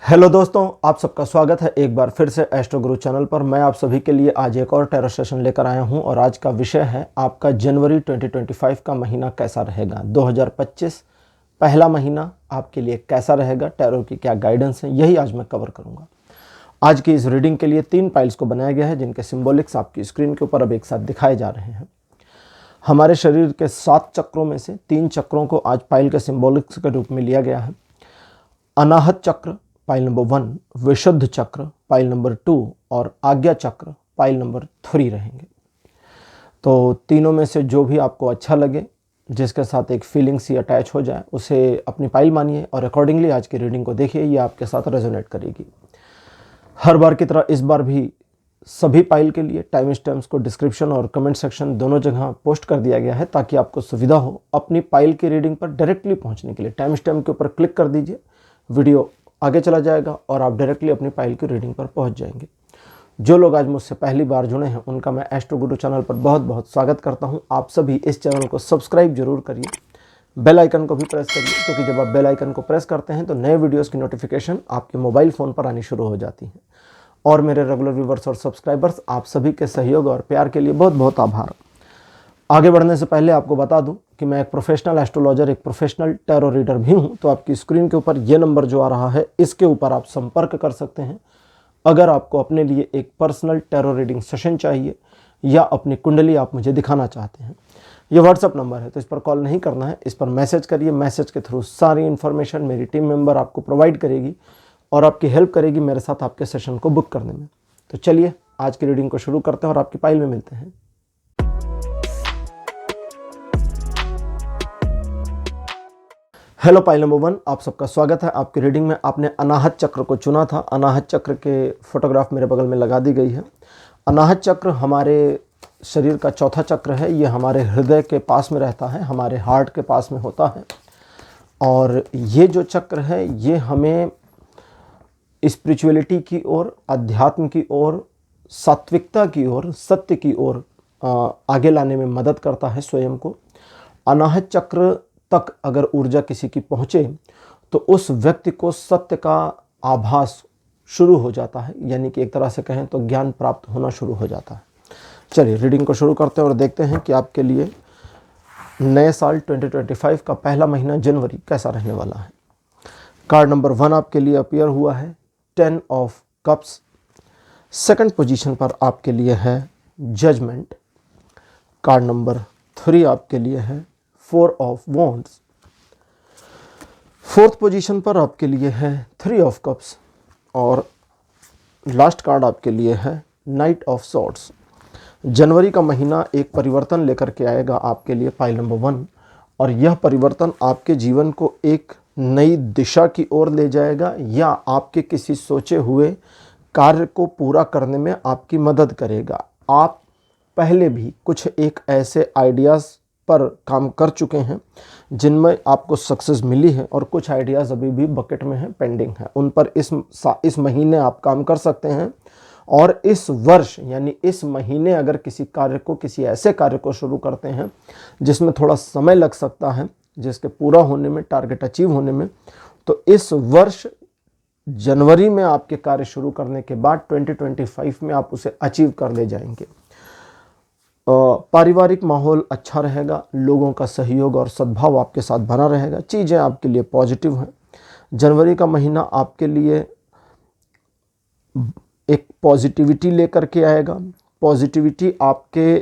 Hello दोस्तों, आप सबका स्वागत है एक बार फिर से एस्ट्रो गुरु चैनल पर। मैं आप सभी के लिए आज एक और टैरो सेशन लेकर आया हूं और आज का विषय है आपका जनवरी 2025 का महीना कैसा रहेगा। 2025 पहला महीना आपके लिए कैसा रहेगा, टैरो की क्या गाइडेंस है, यही आज मैं कवर करूंगा। आज की इस रीडिंग के लिए 3 पाइल्स को बनाया गया है जिनके सिंबॉलिक्स आपकी स्क्रीन के ऊपर अब एक साथ दिखाए जा रहे हैं। हमारे शरीर के 7 चक्रों में से 3 चक्रों को आज पाइल के सिंबॉलिक्स के रूप में लिया गया है। अनाहत चक्र पाइल नंबर 1, विशुद्ध चक्र पाइल नंबर 2 और आज्ञा चक्र पाइल नंबर 3 रहेंगे। तो तीनों में से जो भी आपको अच्छा लगे, जिसके साथ एक फीलिंग सी अटैच हो जाए, उसे अपनी पाइल मानिए और अकॉर्डिंगली आज की रीडिंग को देखिए। ये आपके साथ रेजोनेट करेगी। हर बार की तरह इस बार भी सभी पाइल के लिए टाइम स्टैम्प्स को डिस्क्रिप्शन और कमेंट सेक्शन दोनों जगह पोस्ट कर दिया गया है ताकि आपको सुविधा हो अपनी पाइल की रीडिंग पर डायरेक्टली पहुंचने के लिए। टाइम स्टैम्प के ऊपर क्लिक कर दीजिए, वीडियो आगे चला जाएगा और आप डायरेक्टली अपनी पाइल की रीडिंग पर पहुंच जाएंगे। जो लोग आज मुझसे पहली बार जुड़े हैं उनका मैं एस्ट्रो गुरु चैनल पर बहुत बहुत स्वागत करता हूं। आप सभी इस चैनल को सब्सक्राइब जरूर करिए, बेल आइकन को भी प्रेस करिए, क्योंकि जब आप बेल आइकन को प्रेस करते हैं तो नए वीडियोस की नोटिफिकेशन आपके मोबाइल फ़ोन पर आनी शुरू हो जाती है। और मेरे रेगुलर व्यूवर्स और सब्सक्राइबर्स, आप सभी के सहयोग और प्यार के लिए बहुत बहुत आभार। आगे बढ़ने से पहले आपको बता दूं कि मैं एक प्रोफेशनल एस्ट्रोलॉजर, एक प्रोफेशनल टैरो रीडर भी हूं। तो आपकी स्क्रीन के ऊपर ये नंबर जो आ रहा है, इसके ऊपर आप संपर्क कर सकते हैं अगर आपको अपने लिए एक पर्सनल टैरो रीडिंग सेशन चाहिए या अपनी कुंडली आप मुझे दिखाना चाहते हैं। ये व्हाट्सअप नंबर है, तो इस पर कॉल नहीं करना है, इस पर मैसेज करिए। मैसेज के थ्रू सारी इन्फॉर्मेशन मेरी टीम मेंबर आपको प्रोवाइड करेगी और आपकी हेल्प करेगी मेरे साथ आपके सेशन को बुक करने में। तो चलिए आज की रीडिंग को शुरू करते हैं और आपकी पाइल में मिलते हैं। हेलो पाइल नंबर 1, आप सबका स्वागत है आपकी रीडिंग में। आपने अनाहत चक्र को चुना था। अनाहत चक्र के फोटोग्राफ मेरे बगल में लगा दी गई है। अनाहत चक्र हमारे शरीर का चौथा चक्र है। ये हमारे हृदय के पास में रहता है, हमारे हार्ट के पास में होता है। और ये जो चक्र है ये हमें स्पिरिचुअलिटी की ओर, अध्यात्म की ओर, सात्विकता की ओर, सत्य की ओर आगे लाने में मदद करता है स्वयं को। अनाहत चक्र तक अगर ऊर्जा किसी की पहुँचे तो उस व्यक्ति को सत्य का आभास शुरू हो जाता है, यानी कि एक तरह से कहें तो ज्ञान प्राप्त होना शुरू हो जाता है। चलिए रीडिंग को शुरू करते हैं और देखते हैं कि आपके लिए नए साल 2025 का पहला महीना जनवरी कैसा रहने वाला है। कार्ड नंबर 1 आपके लिए अपीयर हुआ है 10 ऑफ कप्स। सेकंड पोजीशन पर आपके लिए है जजमेंट। कार्ड नंबर 3 आपके लिए है 4 ऑफ वॉन्ड्स। फोर्थ पोजीशन पर आपके लिए है 3 ऑफ कप्स और लास्ट कार्ड आपके लिए है नाइट ऑफ सॉर्ड्स। जनवरी का महीना एक परिवर्तन लेकर के आएगा आपके लिए पाइल नंबर 1, और यह परिवर्तन आपके जीवन को एक नई दिशा की ओर ले जाएगा या आपके किसी सोचे हुए कार्य को पूरा करने में आपकी मदद करेगा। आप पहले भी कुछ एक ऐसे आइडियाज़ पर काम कर चुके हैं जिनमें आपको सक्सेस मिली है और कुछ आइडियाज़ अभी भी बकेट में हैं, पेंडिंग है। उन पर इस महीने आप काम कर सकते हैं। और इस वर्ष यानी इस महीने अगर किसी ऐसे कार्य को शुरू करते हैं जिसमें थोड़ा समय लग सकता है, जिसके पूरा होने में, टारगेट अचीव होने में, तो इस वर्ष जनवरी में आपके कार्य शुरू करने के बाद 2025 में आप उसे अचीव कर ले जाएंगे। पारिवारिक माहौल अच्छा रहेगा, लोगों का सहयोग और सद्भाव आपके साथ बना रहेगा, चीज़ें आपके लिए पॉजिटिव हैं। जनवरी का महीना आपके लिए एक पॉजिटिविटी लेकर के आएगा। पॉजिटिविटी आपके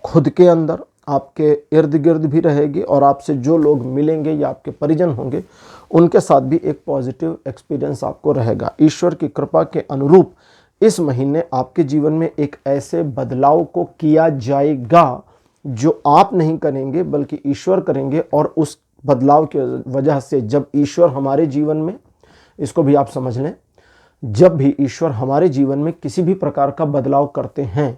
खुद के अंदर, आपके इर्द गिर्द भी रहेगी और आपसे जो लोग मिलेंगे या आपके परिजन होंगे उनके साथ भी एक पॉजिटिव एक्सपीरियंस आपको रहेगा। ईश्वर की कृपा के अनुरूप इस महीने आपके जीवन में एक ऐसे बदलाव को किया जाएगा जो आप नहीं करेंगे बल्कि ईश्वर करेंगे। और उस बदलाव की वजह से जब ईश्वर हमारे जीवन में, इसको भी आप समझ लें, जब भी ईश्वर हमारे जीवन में किसी भी प्रकार का बदलाव करते हैं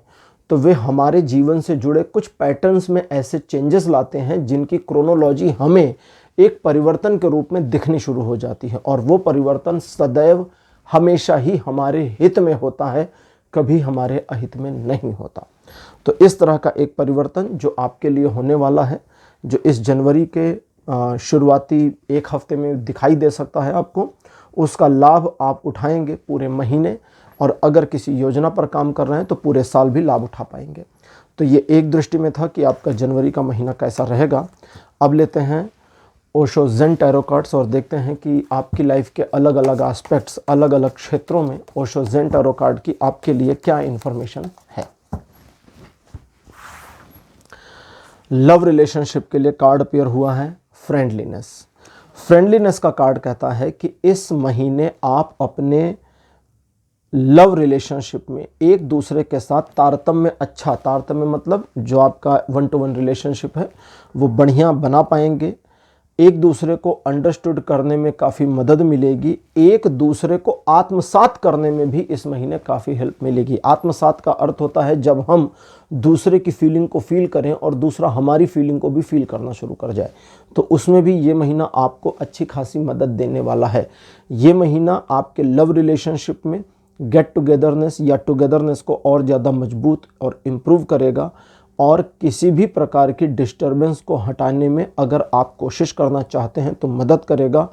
तो वे हमारे जीवन से जुड़े कुछ पैटर्न्स में ऐसे चेंजेस लाते हैं जिनकी क्रोनोलॉजी हमें एक परिवर्तन के रूप में दिखनी शुरू हो जाती है। और वो परिवर्तन सदैव हमेशा ही हमारे हित में होता है, कभी हमारे अहित में नहीं होता। तो इस तरह का एक परिवर्तन जो आपके लिए होने वाला है, जो इस जनवरी के शुरुआती एक हफ्ते में दिखाई दे सकता है आपको, उसका लाभ आप उठाएंगे पूरे महीने, और अगर किसी योजना पर काम कर रहे हैं तो पूरे साल भी लाभ उठा पाएंगे। तो ये एक दृष्टि में था कि आपका जनवरी का महीना कैसा रहेगा। अब लेते हैं ओशो जेन टैरो कार्ड्स और देखते हैं कि आपकी लाइफ के अलग अलग एस्पेक्ट्स, अलग अलग क्षेत्रों में ओशो जेन टैरो कार्ड की आपके लिए क्या इन्फॉर्मेशन है। लव रिलेशनशिप के लिए कार्ड अपीयर हुआ है फ्रेंडलीनेस। फ्रेंडलीनेस का कार्ड कहता है कि इस महीने आप अपने लव रिलेशनशिप में एक दूसरे के साथ तारतम्य, अच्छा तारतम्य मतलब जो आपका 1-to-1 रिलेशनशिप है वो बढ़िया बना पाएंगे। एक दूसरे को अंडरस्टूड करने में काफ़ी मदद मिलेगी। एक दूसरे को आत्मसात करने में भी इस महीने काफ़ी हेल्प मिलेगी। आत्मसात का अर्थ होता है जब हम दूसरे की फीलिंग को फील करें और दूसरा हमारी फीलिंग को भी फील करना शुरू कर जाए, तो उसमें भी ये महीना आपको अच्छी खासी मदद देने वाला है। ये महीना आपके लव रिलेशनशिप में गेट टुगेदरनेस या टुगेदरनेस को और ज़्यादा मजबूत और इम्प्रूव करेगा, और किसी भी प्रकार की डिस्टर्बेंस को हटाने में अगर आप कोशिश करना चाहते हैं तो मदद करेगा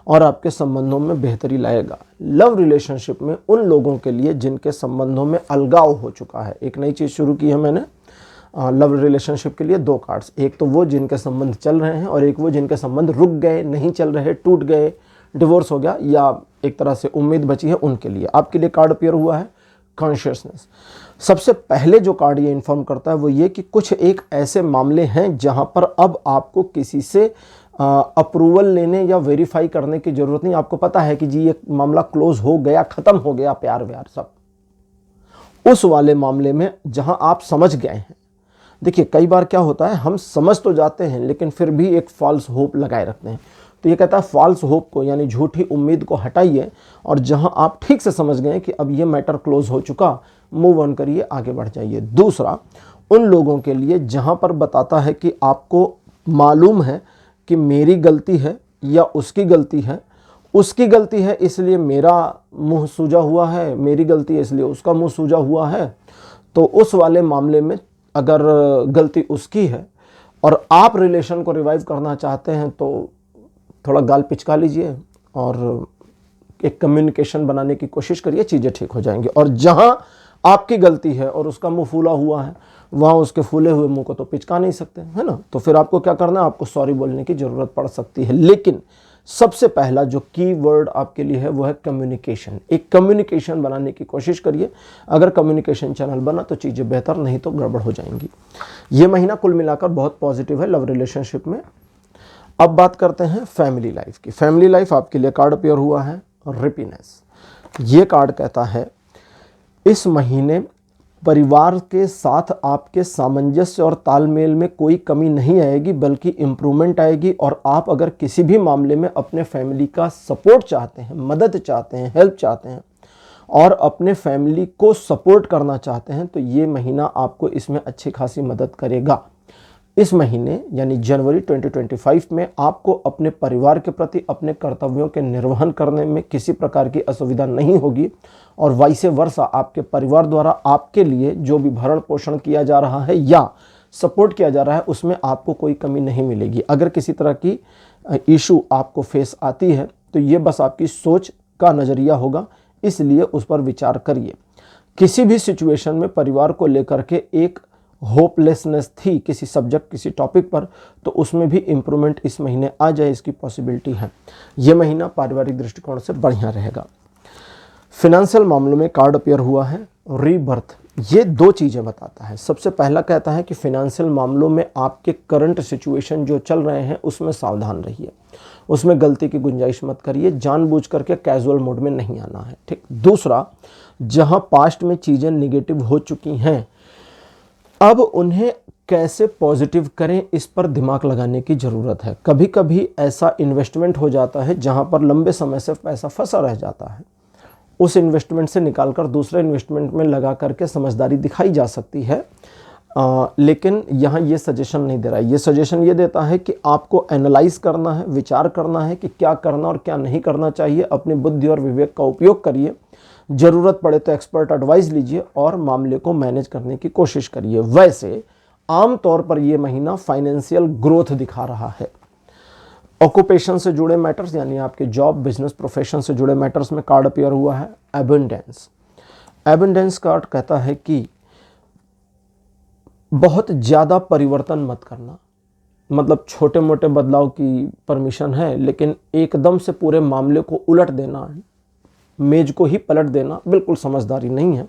और आपके संबंधों में बेहतरी लाएगा। लव रिलेशनशिप में उन लोगों के लिए जिनके संबंधों में अलगाव हो चुका है, एक नई चीज़ शुरू की है मैंने लव रिलेशनशिप के लिए 2 कार्ड्स। एक तो वो जिनके संबंध चल रहे हैं और एक वो जिनके संबंध रुक गए, नहीं चल रहे, टूट गए, डिवोर्स हो गया या एक तरह से उम्मीद बची है, उनके लिए आपके लिए कार्ड अपीयर हुआ है कॉन्शियसनेस। सबसे पहले जो कार्ड ये इन्फॉर्म करता है वो ये कि कुछ एक ऐसे मामले हैं जहां पर अब आपको किसी से अप्रूवल लेने या वेरीफाई करने की जरूरत नहीं। आपको पता है कि जी ये मामला क्लोज हो गया, खत्म हो गया, प्यार व्यार सब, उस वाले मामले में जहां आप समझ गए हैं। देखिए कई बार क्या होता है, हम समझ तो जाते हैं लेकिन फिर भी एक फॉल्स होप लगाए रखते हैं। तो ये कहता है फॉल्स होप को यानी झूठी उम्मीद को हटाइए, और जहां आप ठीक से समझ गए कि अब ये मैटर क्लोज हो चुका, मूव ऑन करिए, आगे बढ़ जाइए। दूसरा, उन लोगों के लिए जहां पर बताता है कि आपको मालूम है कि मेरी गलती है या उसकी गलती है, उसकी गलती है इसलिए मेरा मुंह सूजा हुआ है, मेरी गलती है इसलिए उसका मुंह सूजा हुआ है, तो उस वाले मामले में अगर गलती उसकी है और आप रिलेशन को रिवाइव करना चाहते हैं तो थोड़ा गाल पिचका लीजिए और एक कम्युनिकेशन बनाने की कोशिश करिए, चीज़ें ठीक हो जाएंगी। और जहां आपकी गलती है और उसका मुंह फूला हुआ है, वहां उसके फूले हुए मुंह को तो पिचका नहीं सकते, है ना। तो फिर आपको क्या करना है, आपको सॉरी बोलने की जरूरत पड़ सकती है। लेकिन सबसे पहला जो की वर्ड आपके लिए है वो है कम्युनिकेशन। एक कम्युनिकेशन बनाने की कोशिश करिए। अगर कम्युनिकेशन चैनल बना तो चीज़ें बेहतर, नहीं तो गड़बड़ हो जाएंगी। ये महीना कुल मिलाकर बहुत पॉजिटिव है लव रिलेशनशिप में। अब बात करते हैं फैमिली लाइफ की। फैमिली लाइफ आपके लिए कार्ड अपीयर हुआ है हैप्पीनेस। ये कार्ड कहता है इस महीने परिवार के साथ आपके सामंजस्य और तालमेल में कोई कमी नहीं आएगी, बल्कि इम्प्रूवमेंट आएगी। और आप अगर किसी भी मामले में अपने फैमिली का सपोर्ट चाहते हैं, मदद चाहते हैं, हेल्प चाहते हैं और अपने फैमिली को सपोर्ट करना चाहते हैं, तो ये महीना आपको इसमें अच्छी खासी मदद करेगा। इस महीने यानी जनवरी 2025 में आपको अपने परिवार के प्रति अपने कर्तव्यों के निर्वहन करने में किसी प्रकार की असुविधा नहीं होगी, और वाइसे वर्षा आपके परिवार द्वारा आपके लिए जो भी भरण पोषण किया जा रहा है या सपोर्ट किया जा रहा है उसमें आपको कोई कमी नहीं मिलेगी। अगर किसी तरह की इशू आपको फेस आती है तो ये बस आपकी सोच का नज़रिया होगा, इसलिए उस पर विचार करिए। किसी भी सिचुएशन में परिवार को लेकर के एक होपलेसनेस थी किसी सब्जेक्ट, किसी टॉपिक पर, तो उसमें भी इम्प्रूवमेंट इस महीने आ जाए, इसकी पॉसिबिलिटी है। यह महीना पारिवारिक दृष्टिकोण से बढ़िया रहेगा। फिनेंशियल मामलों में कार्ड अपीयर हुआ है रीबर्थ। ये 2 चीज़ें बताता है। सबसे पहला कहता है कि फिनेंशियल मामलों में आपके करंट सिचुएशन जो चल रहे हैं उसमें सावधान रहिए, उसमें गलती की गुंजाइश मत करिए, जानबूझ करके कैजुअल मोड में नहीं आना है, ठीक। दूसरा, जहां पास्ट में चीज़ें निगेटिव हो चुकी हैं अब उन्हें कैसे पॉजिटिव करें, इस पर दिमाग लगाने की ज़रूरत है। कभी कभी ऐसा इन्वेस्टमेंट हो जाता है जहां पर लंबे समय से पैसा फंसा रह जाता है, उस इन्वेस्टमेंट से निकालकर दूसरे इन्वेस्टमेंट में लगा करके समझदारी दिखाई जा सकती है। लेकिन यहाँ ये सजेशन नहीं दे रहा है। ये सजेशन ये देता है कि आपको एनालाइज करना है, विचार करना है कि क्या करना और क्या नहीं करना चाहिए। अपनी बुद्धि और विवेक का उपयोग करिए, ज़रूरत पड़े तो एक्सपर्ट एडवाइस लीजिए और मामले को मैनेज करने की कोशिश करिए। वैसे आमतौर पर यह महीना फाइनेंशियल ग्रोथ दिखा रहा है। ऑक्यूपेशन से जुड़े मैटर्स यानी आपके जॉब, बिजनेस, प्रोफेशन से जुड़े मैटर्स में कार्ड अपीयर हुआ है एबंडेंस। एबंडेंस कार्ड कहता है कि बहुत ज़्यादा परिवर्तन मत करना, मतलब छोटे मोटे बदलाव की परमिशन है, लेकिन एकदम से पूरे मामले को उलट देना, मेज को ही पलट देना बिल्कुल समझदारी नहीं है।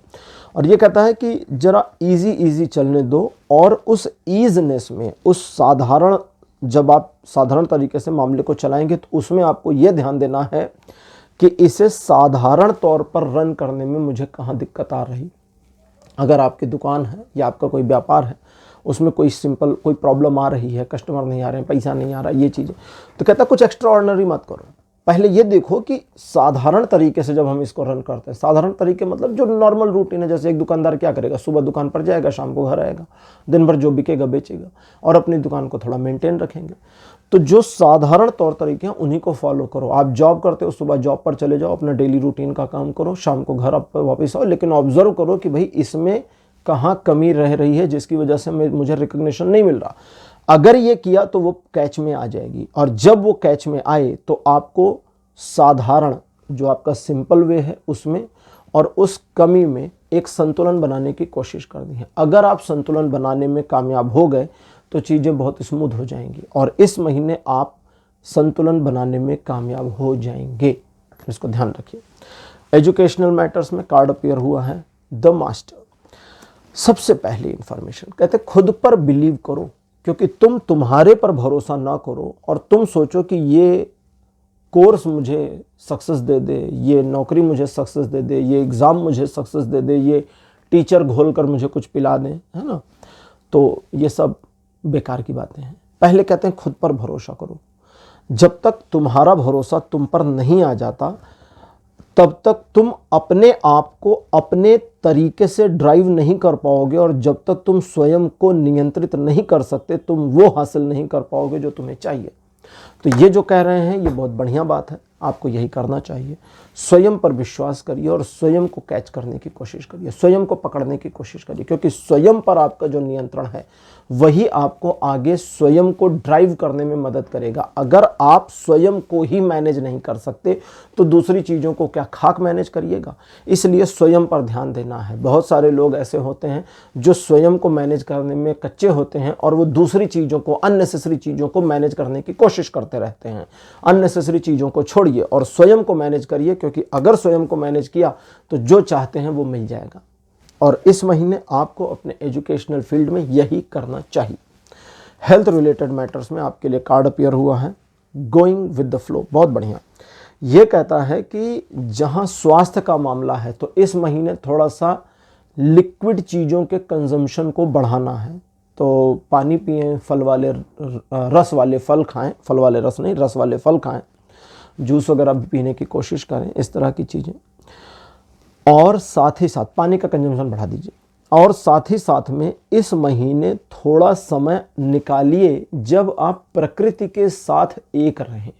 और ये कहता है कि जरा इजी इजी चलने दो, और उस ईजनेस में, उस साधारण, जब आप साधारण तरीके से मामले को चलाएंगे तो उसमें आपको ये ध्यान देना है कि इसे साधारण तौर पर रन करने में मुझे कहाँ दिक्कत आ रही। अगर आपकी दुकान है या आपका कोई व्यापार है, उसमें कोई सिंपल कोई प्रॉब्लम आ रही है, कस्टमर नहीं आ रहे हैं, पैसा नहीं आ रहा, ये चीज़ें, तो कहता है कुछ एक्स्ट्रा ऑर्डिनरी मत करो। पहले ये देखो कि साधारण तरीके से जब हम इसको रन करते हैं, साधारण तरीके मतलब जो नॉर्मल रूटीन है, जैसे एक दुकानदार क्या करेगा, सुबह दुकान पर जाएगा, शाम को घर आएगा, दिन भर जो बिकेगा बेचेगा, और अपनी दुकान को थोड़ा मेंटेन रखेंगे। तो जो साधारण तौर तरीके हैं उन्हीं को फॉलो करो। आप जॉब करते हो, सुबह जॉब पर चले जाओ, अपना डेली रूटीन का काम करो, शाम को घर आप वापस आओ, लेकिन ऑब्जर्व करो कि भाई इसमें कहाँ कमी रह रही है जिसकी वजह से मुझे रिकग्निशन नहीं मिल रहा। अगर ये किया तो वो कैच में आ जाएगी, और जब वो कैच में आए तो आपको साधारण, जो आपका सिंपल वे है उसमें और उस कमी में एक संतुलन बनाने की कोशिश करनी है। अगर आप संतुलन बनाने में कामयाब हो गए तो चीज़ें बहुत स्मूथ हो जाएंगी, और इस महीने आप संतुलन बनाने में कामयाब हो जाएंगे, इसको ध्यान रखिए। एजुकेशनल मैटर्स में कार्ड अपीयर हुआ है द मास्टर। सबसे पहली इंफॉर्मेशन कहते खुद पर बिलीव करो, क्योंकि तुम तुम्हारे पर भरोसा ना करो और तुम सोचो कि ये कोर्स मुझे सक्सेस दे दे, ये नौकरी मुझे सक्सेस दे दे, ये एग्ज़ाम मुझे सक्सेस दे दे, ये टीचर घोल कर मुझे कुछ पिला दें, है ना, तो ये सब बेकार की बातें हैं। पहले कहते हैं खुद पर भरोसा करो। जब तक तुम्हारा भरोसा तुम पर नहीं आ जाता तब तक तुम अपने आप को अपने तरीके से ड्राइव नहीं कर पाओगे, और जब तक तुम स्वयं को नियंत्रित नहीं कर सकते तुम वो हासिल नहीं कर पाओगे जो तुम्हें चाहिए। तो ये जो कह रहे हैं ये बहुत बढ़िया बात है, आपको यही करना चाहिए। स्वयं पर विश्वास करिए और स्वयं को कैच करने की कोशिश करिए, स्वयं को पकड़ने की कोशिश करिए, क्योंकि स्वयं पर आपका जो नियंत्रण है वही आपको आगे स्वयं को ड्राइव करने में मदद करेगा। अगर आप स्वयं को ही मैनेज नहीं कर सकते तो दूसरी चीज़ों को क्या खाक मैनेज करिएगा। इसलिए स्वयं पर ध्यान देना है। बहुत सारे लोग ऐसे होते हैं जो स्वयं को मैनेज करने में कच्चे होते हैं और वो दूसरी चीज़ों को, अननेसेसरी चीज़ों को मैनेज करने की कोशिश करते रहते हैं। अननेसेसरी चीज़ों को छोड़िए और स्वयं को मैनेज करिए, क्योंकि अगर स्वयं को मैनेज किया तो जो चाहते हैं वो मिल जाएगा। और इस महीने आपको अपने एजुकेशनल फील्ड में यही करना चाहिए। हेल्थ रिलेटेड मैटर्स में आपके लिए कार्ड अपीयर हुआ है गोइंग विद द फ्लो। बहुत बढ़िया। ये कहता है कि जहां स्वास्थ्य का मामला है तो इस महीने थोड़ा सा लिक्विड चीज़ों के कंजम्पशन को बढ़ाना है। तो पानी पिएं, फल वाले रस वाले फल खाएं, फल वाले रस नहीं, रस वाले फल खाएं, जूस वगैरह भी पीने की कोशिश करें, इस तरह की चीज़ें। और साथ ही साथ पानी का कंजम्पशन बढ़ा दीजिए। और साथ ही साथ में इस महीने थोड़ा समय निकालिए जब आप प्रकृति के साथ एक रहें।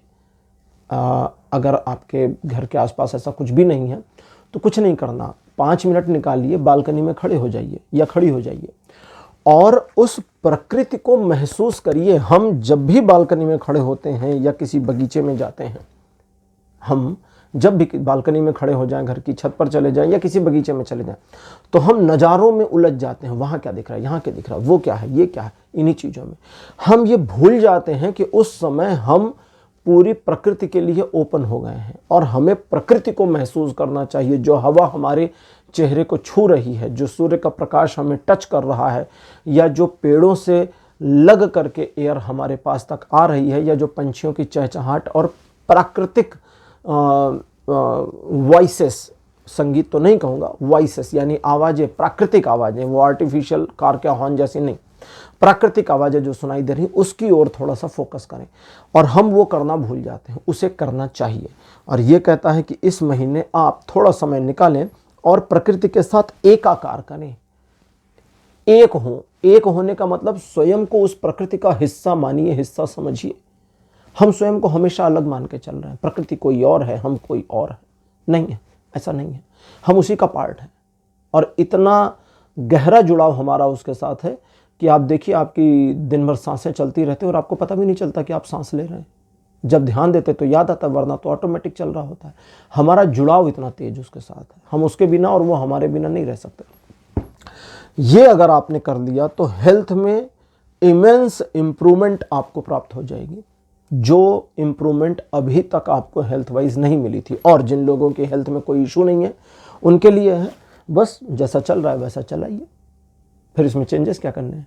अगर आपके घर के आसपास ऐसा कुछ भी नहीं है तो कुछ नहीं करना, 5 मिनट निकालिए, बालकनी में खड़े हो जाइए या खड़ी हो जाइए और उस प्रकृति को महसूस करिए। हम जब भी बालकनी में खड़े होते हैं या किसी बगीचे में जाते हैं, हम जब भी बालकनी में खड़े हो जाएं, घर की छत पर चले जाएं या किसी बगीचे में चले जाएं, तो हम नज़ारों में उलझ जाते हैं। वहाँ क्या दिख रहा है, यहाँ क्या दिख रहा है, वो क्या है, ये क्या है, इन्हीं चीज़ों में हम ये भूल जाते हैं कि उस समय हम पूरी प्रकृति के लिए ओपन हो गए हैं और हमें प्रकृति को महसूस करना चाहिए। जो हवा हमारे चेहरे को छू रही है, जो सूर्य का प्रकाश हमें टच कर रहा है, या जो पेड़ों से लग करके एयर हमारे पास तक आ रही है, या जो पंछियों की चहचहाट और प्राकृतिक वॉइसेस, संगीत तो नहीं कहूँगा, वॉइसेस यानी आवाज़ें, प्राकृतिक आवाज़ें, वो आर्टिफिशियल कार के हॉर्न जैसी नहीं, प्राकृतिक आवाज़ें जो सुनाई दे रही, उसकी ओर थोड़ा सा फोकस करें। और हम वो करना भूल जाते हैं, उसे करना चाहिए। और ये कहता है कि इस महीने आप थोड़ा समय निकालें और प्रकृति के साथ एकाकार करें। एक हों, एक होने का मतलब स्वयं को उस प्रकृति का हिस्सा मानिए, हिस्सा समझिए। हम स्वयं को हमेशा अलग मान के चल रहे हैं, प्रकृति कोई और है, हम कोई और है, नहीं है, ऐसा नहीं है, हम उसी का पार्ट है। और इतना गहरा जुड़ाव हमारा उसके साथ है कि आप देखिए, आपकी दिन भर सांसें चलती रहती हैं और आपको पता भी नहीं चलता कि आप सांस ले रहे हैं। जब ध्यान देते तो याद आता, वरना तो ऑटोमेटिक चल रहा होता है। हमारा जुड़ाव इतना तेज उसके साथ है, हम उसके बिना और वो हमारे बिना नहीं रह सकते। ये अगर आपने कर लिया तो हेल्थ में इमेंस इंप्रूवमेंट आपको प्राप्त हो जाएगी, जो इंप्रूवमेंट अभी तक आपको हेल्थ वाइज नहीं मिली थी। और जिन लोगों की हेल्थ में कोई इशू नहीं है उनके लिए है बस जैसा चल रहा है वैसा चलाइए, फिर इसमें चेंजेस क्या करने हैं।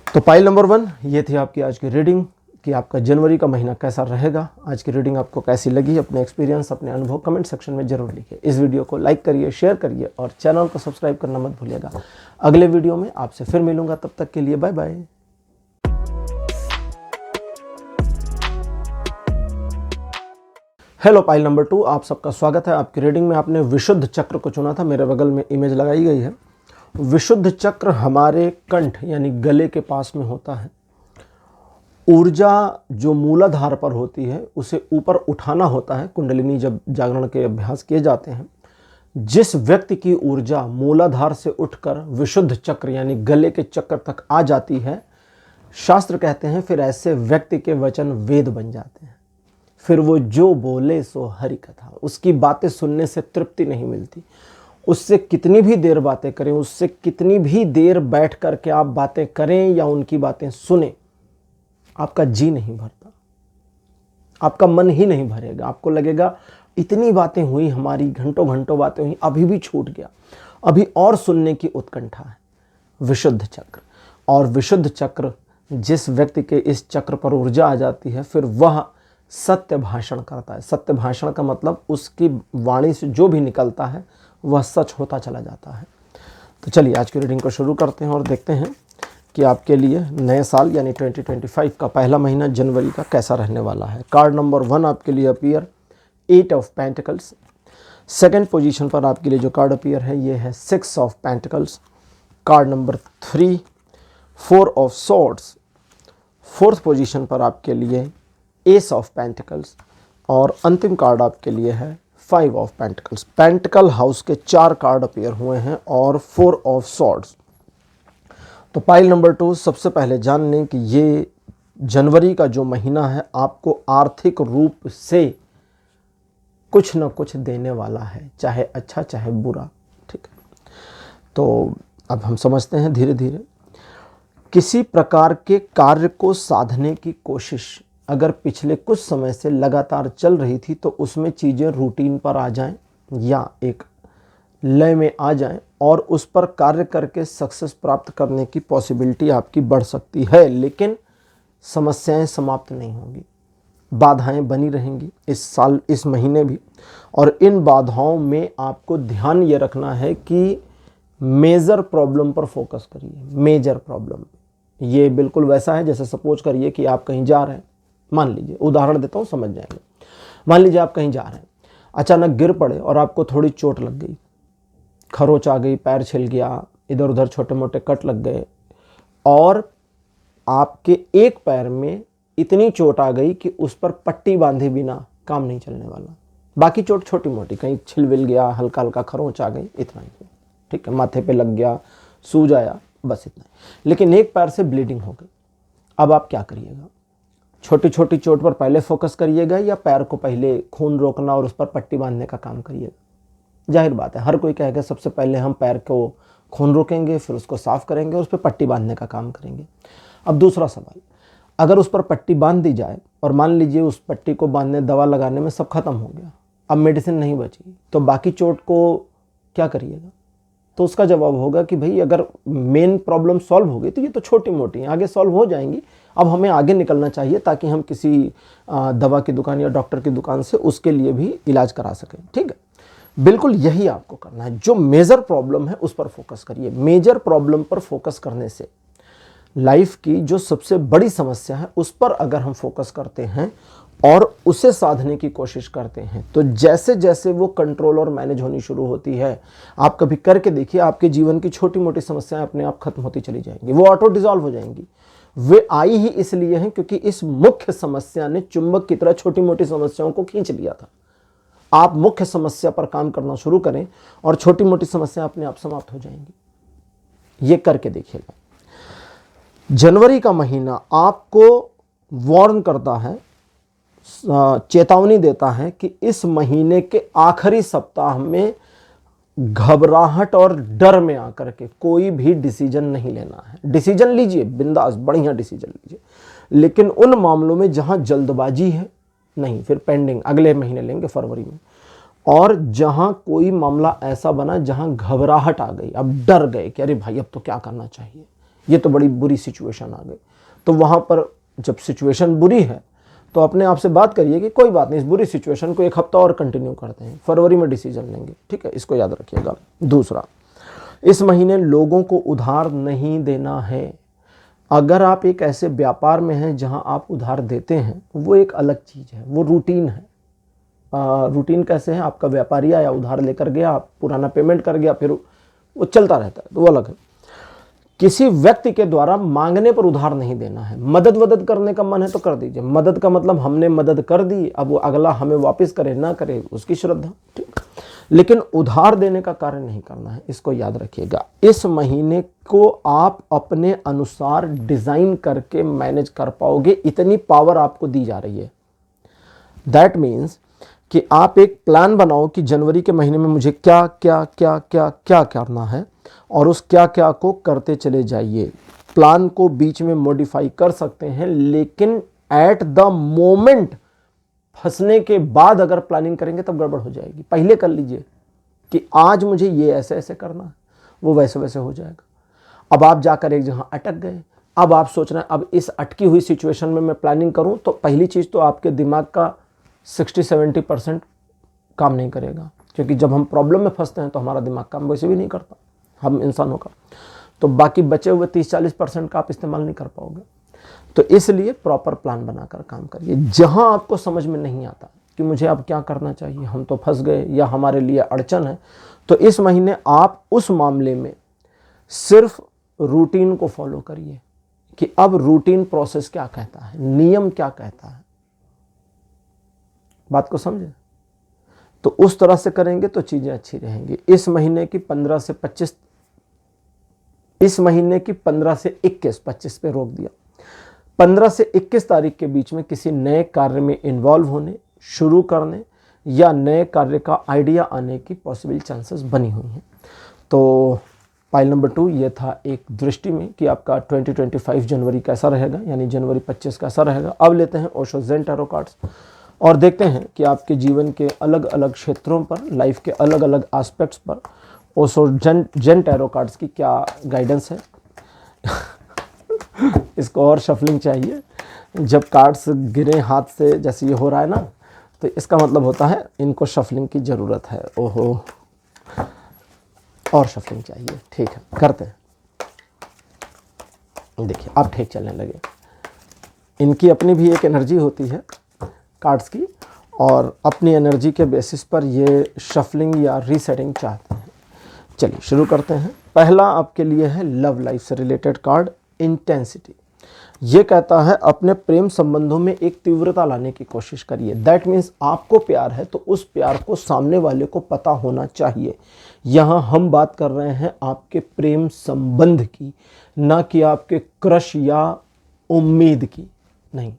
तो पाइल नंबर 1 ये थी आपकी आज की रीडिंग कि आपका जनवरी का महीना कैसा रहेगा। आज की रीडिंग आपको कैसी लगी, अपने एक्सपीरियंस, अपने अनुभव कमेंट सेक्शन में जरूर लिखिए। इस वीडियो को लाइक करिए, शेयर करिए और चैनल को सब्सक्राइब करना मत भूलिएगा। अगले वीडियो में आपसे फिर मिलूंगा, तब तक के लिए bye bye. Hello pile number 2, आप सबका स्वागत है। आपकी रीडिंग में आपने विशुद्ध चक्र को चुना था, मेरे बगल में इमेज लगाई गई है। विशुद्ध चक्र हमारे कंठ यानी गले के पास में होता है। ऊर्जा जो मूलाधार पर होती है उसे ऊपर उठाना होता है। कुंडलिनी जब जागरण के अभ्यास किए जाते हैं, जिस व्यक्ति की ऊर्जा मूलाधार से उठकर विशुद्ध चक्र यानी गले के चक्र तक आ जाती है, शास्त्र कहते हैं फिर ऐसे व्यक्ति के वचन वेद बन जाते हैं। फिर वो जो बोले सो हरि कथा। उसकी बातें सुनने से तृप्ति नहीं मिलती। उससे कितनी भी देर बातें करें, उससे कितनी भी देर बैठ करके आप बातें करें या उनकी बातें सुने, आपका जी नहीं भरता, आपका मन ही नहीं भरेगा। आपको लगेगा इतनी बातें हुई हमारी, घंटों घंटों बातें हुई, अभी भी छूट गया, अभी और सुनने की उत्कंठा है। विशुद्ध चक्र, और विशुद्ध चक्र जिस व्यक्ति के इस चक्र पर ऊर्जा आ जाती है, फिर वह सत्य भाषण करता है। सत्य भाषण का मतलब उसकी वाणी से जो भी निकलता है वह सच होता चला जाता है। तो चलिए आज की रीडिंग को शुरू करते हैं और देखते हैं कि आपके लिए नए साल यानी 2025 का पहला महीना जनवरी का कैसा रहने वाला है। कार्ड नंबर 1 आपके लिए appear 8 of pentacles. Second position पर आपके लिए जो कार्ड अपीयर है ये है 6 of pentacles. Card number 3 4 of swords. Fourth position पर आपके लिए एस ऑफ पेंटिकल्स और अंतिम कार्ड आपके लिए है 5 ऑफ पेंटिकल्स। पेंटिकल हाउस के 4 कार्ड अपीयर हुए हैं और 4 ऑफ सॉर्ड्स। तो पाइल नंबर 2, सबसे पहले जान लें कि ये जनवरी का जो महीना है आपको आर्थिक रूप से कुछ न कुछ देने वाला है, चाहे अच्छा चाहे बुरा। ठीक है, तो अब हम समझते हैं धीरे धीरे। किसी प्रकार के कार्य को साधने की कोशिश अगर पिछले कुछ समय से लगातार चल रही थी तो उसमें चीज़ें रूटीन पर आ जाएं या एक लय में आ जाएं और उस पर कार्य करके सक्सेस प्राप्त करने की पॉसिबिलिटी आपकी बढ़ सकती है। लेकिन समस्याएं समाप्त नहीं होंगी, बाधाएं बनी रहेंगी इस साल, इस महीने भी। और इन बाधाओं में आपको ध्यान ये रखना है कि मेजर प्रॉब्लम पर फोकस करिए। मेजर प्रॉब्लम ये बिल्कुल वैसा है जैसे सपोज करिए कि आप कहीं जा रहे हैं, मान लीजिए, उदाहरण देता हूँ समझ जाएंगे। मान लीजिए आप कहीं जा रहे हैं, अचानक गिर पड़े और आपको थोड़ी चोट लग गई, खरोच आ गई, पैर छिल गया, इधर उधर छोटे मोटे कट लग गए और आपके एक पैर में इतनी चोट आ गई कि उस पर पट्टी बांधे बिना काम नहीं चलने वाला। बाकी चोट छोटी मोटी, कहीं छिल विल गया, हल्का हल्का खरोच आ गई, इतना ही, ठीक है, माथे पे लग गया, सूज आया, बस इतना ही। लेकिन एक पैर से ब्लीडिंग हो गई। अब आप क्या करिएगा? छोटी छोटी चोट पर पहले फोकस करिएगा या पैर को पहले खून रोकना और उस पर पट्टी बांधने का काम करिएगा? जाहिर बात है, हर कोई कहेगा सबसे पहले हम पैर को खून रोकेंगे, फिर उसको साफ करेंगे, उस पर पट्टी बांधने का काम करेंगे। अब दूसरा सवाल, अगर उस पर पट्टी बांध दी जाए और मान लीजिए उस पट्टी को बांधने, दवा लगाने में सब खत्म हो गया, अब मेडिसिन नहीं बची, तो बाकी चोट को क्या करिएगा? तो उसका जवाब होगा कि भाई अगर मेन प्रॉब्लम सॉल्व हो गई तो ये तो छोटी मोटी हैं, आगे सॉल्व हो जाएंगी, अब हमें आगे निकलना चाहिए ताकि हम किसी दवा की दुकान या डॉक्टर की दुकान से उसके लिए भी इलाज करा सकें। ठीक है, बिल्कुल यही आपको करना है। जो मेजर प्रॉब्लम है उस पर फोकस करिए। मेजर प्रॉब्लम पर फोकस करने से लाइफ की जो सबसे बड़ी समस्या है उस पर अगर हम फोकस करते हैं और उसे साधने की कोशिश करते हैं तो जैसे जैसे वो कंट्रोल और मैनेज होनी शुरू होती है, आप कभी करके देखिए, आपके जीवन की छोटी मोटी समस्याएं अपने आप खत्म होती चली जाएंगी, वो ऑटो डिसॉल्व हो जाएंगी। वे आई ही इसलिए हैं क्योंकि इस मुख्य समस्या ने चुंबक की तरह छोटी मोटी समस्याओं को खींच लिया था। आप मुख्य समस्या पर काम करना शुरू करें और छोटी मोटी समस्या अपने आप समाप्त हो जाएंगी। ये करके देखिएगा। जनवरी का महीना आपको वार्न करता है चेतावनी देता है कि इस महीने के आखिरी सप्ताह में घबराहट और डर में आकर के कोई भी डिसीजन नहीं लेना है। डिसीजन लीजिए, बिंदास बढ़िया डिसीजन लीजिए, लेकिन उन मामलों में जहां जल्दबाजी है नहीं, फिर पेंडिंग अगले महीने लेंगे फरवरी में। और जहां कोई मामला ऐसा बना जहां घबराहट आ गई, अब डर गए कि अरे भाई अब तो क्या करना चाहिए, ये तो बड़ी बुरी सिचुएशन आ गई, तो वहां पर जब सिचुएशन बुरी है तो अपने आप से बात करिए कि कोई बात नहीं, इस बुरी सिचुएशन को एक हफ्ता और कंटिन्यू करते हैं, फरवरी में डिसीजन लेंगे, ठीक है, इसको याद रखिएगा। दूसरा, इस महीने लोगों को उधार नहीं देना है। अगर आप एक ऐसे व्यापार में हैं जहां आप उधार देते हैं, वो एक अलग चीज़ है, वो रूटीन है। रूटीन कैसे है, आपका व्यापारी आया, उधार लेकर गया, आप पुराना पेमेंट कर गया, फिर वो चलता रहता है, तो वो अलग है। किसी व्यक्ति के द्वारा मांगने पर उधार नहीं देना है। मदद करने का मन है तो कर दीजिए, मदद का मतलब हमने मदद कर दी, अब वो अगला हमें वापस करे ना करे उसकी श्रद्धा, ठीक, लेकिन उधार देने का कार्य नहीं करना है, इसको याद रखिएगा। इस महीने को आप अपने अनुसार डिजाइन करके मैनेज कर पाओगे, इतनी पावर आपको दी जा रही है। दैट मीन्स कि आप एक प्लान बनाओ कि जनवरी के महीने में मुझे क्या क्या क्या क्या क्या करना है, और उस क्या क्या को करते चले जाइए। प्लान को बीच में मॉडिफाई कर सकते हैं, लेकिन एट द मोमेंट फंसने के बाद अगर प्लानिंग करेंगे तब गड़बड़ हो जाएगी। पहले कर लीजिए कि आज मुझे ये ऐसे ऐसे करना है, वो वैसे वैसे हो जाएगा। अब आप जाकर एक जगह अटक गए, अब आप सोच रहे हैं अब इस अटकी हुई सिचुएशन में मैं प्लानिंग करूं, तो पहली चीज़ तो आपके दिमाग का 60-70% काम नहीं करेगा, क्योंकि जब हम प्रॉब्लम में फंसते हैं तो हमारा दिमाग काम वैसे भी नहीं करता, हम इंसानों का, तो बाकी बचे हुए 30-40% का आप इस्तेमाल नहीं कर पाओगे। तो इसलिए प्रॉपर प्लान बनाकर काम करिए। जहां आपको समझ में नहीं आता कि मुझे अब क्या करना चाहिए, हम तो फंस गए या हमारे लिए अड़चन है, तो इस महीने आप उस मामले में सिर्फ रूटीन को फॉलो करिए कि अब रूटीन प्रोसेस क्या कहता है, नियम क्या कहता है, बात को समझे, तो उस तरह से करेंगे तो चीजें अच्छी रहेंगी। इस महीने की 15 से 25, इस महीने की 15 से 21, 25 पे रोक दिया, 15 से 21 तारीख के बीच में किसी नए कार्य में इन्वॉल्व होने, शुरू करने या नए कार्य का आइडिया आने की पॉसिबल चांसेस बनी हुई हैं। तो पाइल नंबर 2 ये था एक दृष्टि में कि आपका 2025 जनवरी कैसा रहेगा, यानी जनवरी 25 कैसा रहेगा। अब लेते हैं ओशो ज़ेन टैरो कार्ड्स और देखते हैं कि आपके जीवन के अलग अलग क्षेत्रों पर, लाइफ के अलग अलग एस्पेक्ट्स पर ओशो ज़ेन टैरो कार्ड्स की क्या गाइडेंस है। इसको और शफलिंग चाहिए, जब कार्ड्स गिरे हाथ से जैसे ये हो रहा है ना, तो इसका मतलब होता है इनको शफलिंग की ज़रूरत है। ओहो, और शफलिंग चाहिए, ठीक है, करते हैं। देखिए अब ठीक चलने लगे। इनकी अपनी भी एक एनर्जी होती है कार्ड्स की, और अपनी एनर्जी के बेसिस पर ये शफलिंग या रीसेटिंग चाहते हैं। चलिए शुरू करते हैं। पहला आपके लिए है लव लाइफ से रिलेटेड कार्ड, इंटेंसिटी। ये कहता है अपने प्रेम संबंधों में एक तीव्रता लाने की कोशिश करिए। दैट मीन्स आपको प्यार है तो उस प्यार को सामने वाले को पता होना चाहिए। यहाँ हम बात कर रहे हैं आपके प्रेम संबंध की, ना कि आपके क्रश या उम्मीद की। नहीं,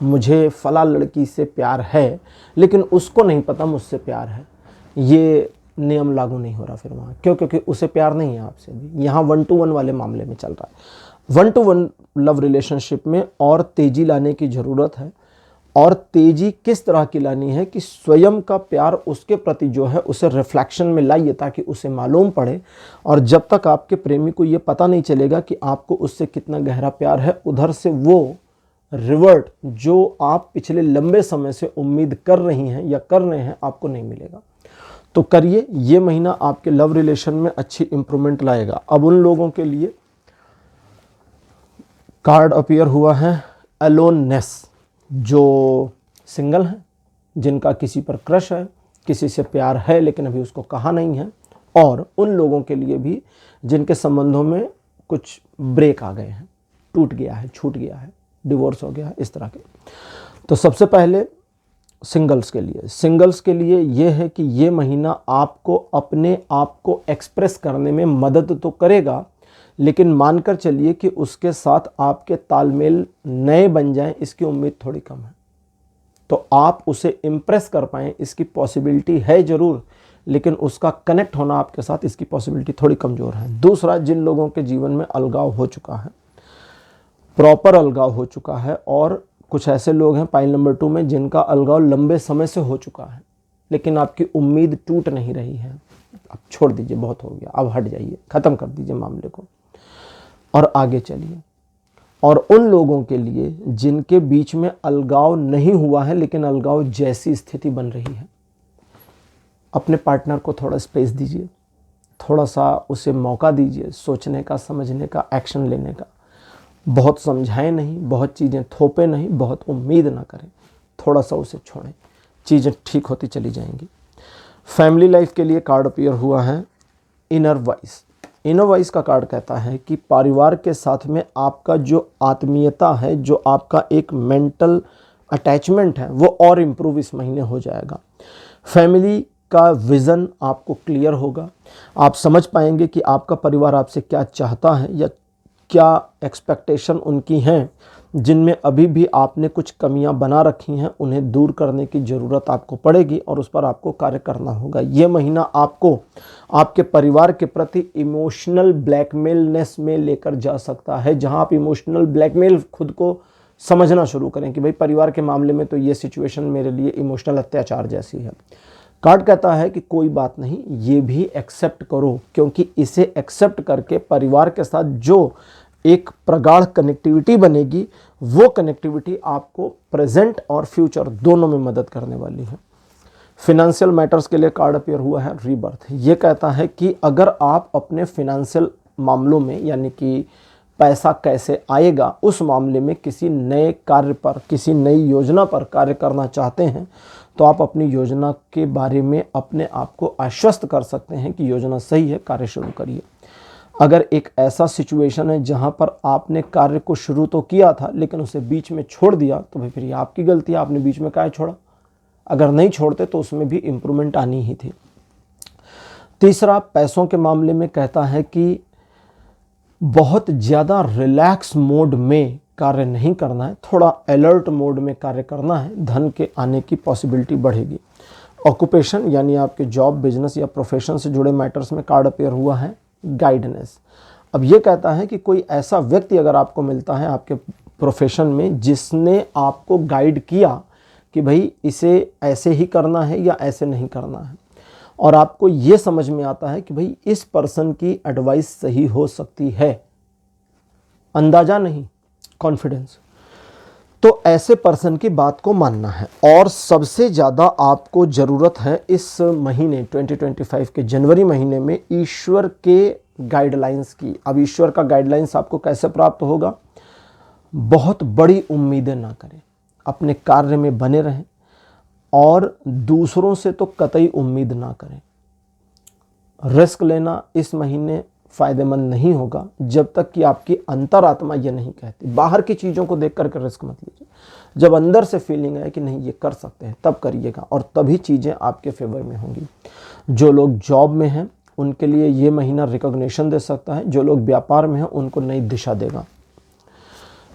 मुझे फला लड़की से प्यार है लेकिन उसको नहीं पता मुझसे प्यार है, ये नियम लागू नहीं हो रहा फिर वहाँ। क्यों? क्योंकि उसे प्यार नहीं है आपसे भी। यहाँ 1-to-1 वाले मामले में चल रहा है। 1-to-1 लव रिलेशनशिप में और तेजी लाने की ज़रूरत है। और तेजी किस तरह की लानी है कि स्वयं का प्यार उसके प्रति जो है उसे रिफ्लेक्शन में लाइए, ताकि उसे मालूम पड़े। और जब तक आपके प्रेमी को ये पता नहीं चलेगा कि आपको उससे कितना गहरा प्यार है, उधर से वो रिवर्ट जो आप पिछले लंबे समय से उम्मीद कर रही हैं या कर रहे हैं, आपको नहीं मिलेगा। तो करिए, ये महीना आपके लव रिलेशन में अच्छी इंप्रूवमेंट लाएगा। अब उन लोगों के लिए कार्ड अपीयर हुआ है अलोननेस, जो सिंगल हैं, जिनका किसी पर क्रश है, किसी से प्यार है लेकिन अभी उसको कहा नहीं है, और उन लोगों के लिए भी जिनके संबंधों में कुछ ब्रेक आ गए हैं, टूट गया है, छूट गया है, डिवोर्स हो गया है, इस तरह के। तो सबसे पहले सिंगल्स के लिए ये है कि ये महीना आपको अपने आप को एक्सप्रेस करने में मदद तो करेगा, लेकिन मानकर चलिए कि उसके साथ आपके तालमेल नए बन जाएं, इसकी उम्मीद थोड़ी कम है। तो आप उसे इम्प्रेस कर पाएँ इसकी पॉसिबिलिटी है ज़रूर, लेकिन उसका कनेक्ट होना आपके साथ इसकी पॉसिबिलिटी थोड़ी कमज़ोर है। दूसरा, जिन लोगों के जीवन में अलगाव हो चुका है, प्रॉपर अलगाव हो चुका है, और कुछ ऐसे लोग हैं पाइल नंबर 2 में जिनका अलगाव लंबे समय से हो चुका है, लेकिन आपकी उम्मीद टूट नहीं रही है। अब छोड़ दीजिए, बहुत हो गया, अब हट जाइए, ख़त्म कर दीजिए मामले को और आगे चलिए। और उन लोगों के लिए जिनके बीच में अलगाव नहीं हुआ है लेकिन अलगाव जैसी स्थिति बन रही है, अपने पार्टनर को थोड़ा स्पेस दीजिए, थोड़ा सा उसे मौका दीजिए सोचने का, समझने का, एक्शन लेने का। बहुत समझाएं नहीं, बहुत चीज़ें थोपे नहीं, बहुत उम्मीद ना करें, थोड़ा सा उसे छोड़ें, चीज़ें ठीक होती चली जाएंगी। फैमिली लाइफ के लिए कार्ड अपीयर हुआ है इनर वॉइस। इनर वॉइस का कार्ड कहता है कि परिवार के साथ में आपका जो आत्मीयता है, जो आपका एक मेंटल अटैचमेंट है, वो और इम्प्रूव इस महीने हो जाएगा। फैमिली का विज़न आपको क्लियर होगा, आप समझ पाएंगे कि आपका परिवार आपसे क्या चाहता है या क्या एक्सपेक्टेशन उनकी हैं, जिनमें अभी भी आपने कुछ कमियां बना रखी हैं, उन्हें दूर करने की ज़रूरत आपको पड़ेगी और उस पर आपको कार्य करना होगा। ये महीना आपको आपके परिवार के प्रति इमोशनल ब्लैकमेलनेस में लेकर जा सकता है, जहां आप इमोशनल ब्लैकमेल खुद को समझना शुरू करें कि भाई परिवार के मामले में तो ये सिचुएशन मेरे लिए इमोशनल अत्याचार जैसी है। कार्ड कहता है कि कोई बात नहीं, ये भी एक्सेप्ट करो, क्योंकि इसे एक्सेप्ट करके परिवार के साथ जो एक प्रगाढ़ कनेक्टिविटी बनेगी, वो कनेक्टिविटी आपको प्रेजेंट और फ्यूचर दोनों में मदद करने वाली है। फिनेंशियल मैटर्स के लिए कार्ड अपीयर हुआ है रीबर्थ। ये कहता है कि अगर आप अपने फिनेंशियल मामलों में, यानी कि पैसा कैसे आएगा, उस मामले में किसी नए कार्य पर, किसी नई योजना पर कार्य करना चाहते हैं, तो आप अपनी योजना के बारे में अपने आप को आश्वस्त कर सकते हैं कि योजना सही है, कार्य शुरू करिए। अगर एक ऐसा सिचुएशन है जहां पर आपने कार्य को शुरू तो किया था लेकिन उसे बीच में छोड़ दिया, तो भाई फिर ये आपकी गलती है, आपने बीच में काहे छोड़ा। अगर नहीं छोड़ते तो उसमें भी इम्प्रूवमेंट आनी ही थी। तीसरा, पैसों के मामले में कहता है कि बहुत ज़्यादा रिलैक्स मोड में कार्य नहीं करना है, थोड़ा अलर्ट मोड में कार्य करना है, धन के आने की पॉसिबिलिटी बढ़ेगी। ऑक्यूपेशन यानी आपके जॉब, बिजनेस या प्रोफेशन से जुड़े मैटर्स में कार्ड अपीयर हुआ है गाइडेंस। अब ये कहता है कि कोई ऐसा व्यक्ति अगर आपको मिलता है आपके प्रोफेशन में जिसने आपको गाइड किया कि भाई इसे ऐसे ही करना है या ऐसे नहीं करना है, और आपको ये समझ में आता है कि भाई इस पर्सन की एडवाइस सही हो सकती है, अंदाजा नहीं, कॉन्फिडेंस, तो ऐसे पर्सन की बात को मानना है। और सबसे ज़्यादा आपको ज़रूरत है इस महीने 2025 के जनवरी महीने में ईश्वर के गाइडलाइंस की। अब ईश्वर का गाइडलाइंस आपको कैसे प्राप्त होगा? बहुत बड़ी उम्मीदें ना करें, अपने कार्य में बने रहें और दूसरों से तो कतई उम्मीद ना करें। रिस्क लेना इस महीने फ़ायदेमंद नहीं होगा जब तक कि आपकी अंतरात्मा ये नहीं कहती। बाहर की चीज़ों को देख करके रिस्क मत लीजिए, जब अंदर से फीलिंग आए कि नहीं ये कर सकते हैं तब करिएगा, और तभी चीज़ें आपके फेवर में होंगी। जो लोग जॉब में हैं उनके लिए ये महीना रिकॉग्निशन दे सकता है, जो लोग व्यापार में हैं उनको नई दिशा देगा।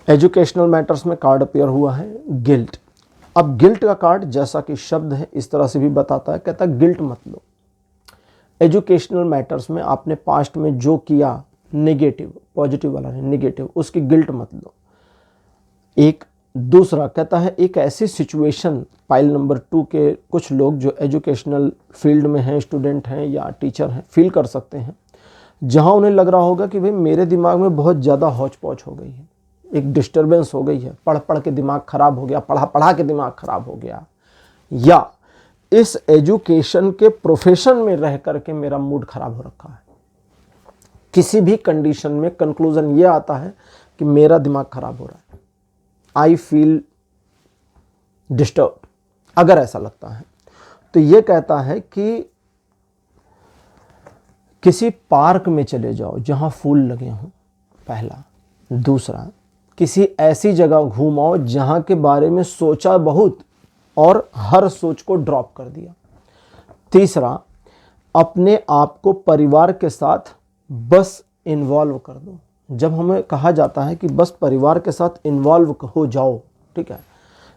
एजुकेशनल मैटर्स में कार्ड अपीयर हुआ है गिल्ट। अब गिल्ट का कार्ड जैसा कि शब्द है इस तरह से भी बताता है, कहता है गिल्ट मत लो। एजुकेशनल मैटर्स में आपने पास्ट में जो किया नेगेटिव, पॉजिटिव वाला नहीं, नेगेटिव, उसकी गिल्ट मत लो। एक दूसरा कहता है एक ऐसी सिचुएशन, पाइल नंबर 2 के कुछ लोग जो एजुकेशनल फील्ड में हैं, स्टूडेंट हैं या टीचर हैं, फील कर सकते हैं, जहां उन्हें लग रहा होगा कि भाई मेरे दिमाग में बहुत ज़्यादा हौच पौच हो गई है, एक डिस्टर्बेंस हो गई है, पढ़ पढ़ के दिमाग खराब हो गया, पढ़ा पढ़ा के दिमाग खराब हो गया, या इस एजुकेशन के प्रोफेशन में रह करके मेरा मूड खराब हो रखा है। किसी भी कंडीशन में कंक्लूजन ये आता है कि मेरा दिमाग खराब हो रहा है, आई फील डिस्टर्ब। अगर ऐसा लगता है तो ये कहता है कि किसी पार्क में चले जाओ जहां फूल लगे हों, पहला। दूसरा, किसी ऐसी जगह घूमाओ जहां के बारे में सोचा बहुत और हर सोच को ड्रॉप कर दिया। तीसरा, अपने आप को परिवार के साथ बस इन्वॉल्व कर दो। जब हमें कहा जाता है कि बस परिवार के साथ इन्वॉल्व हो जाओ, ठीक है,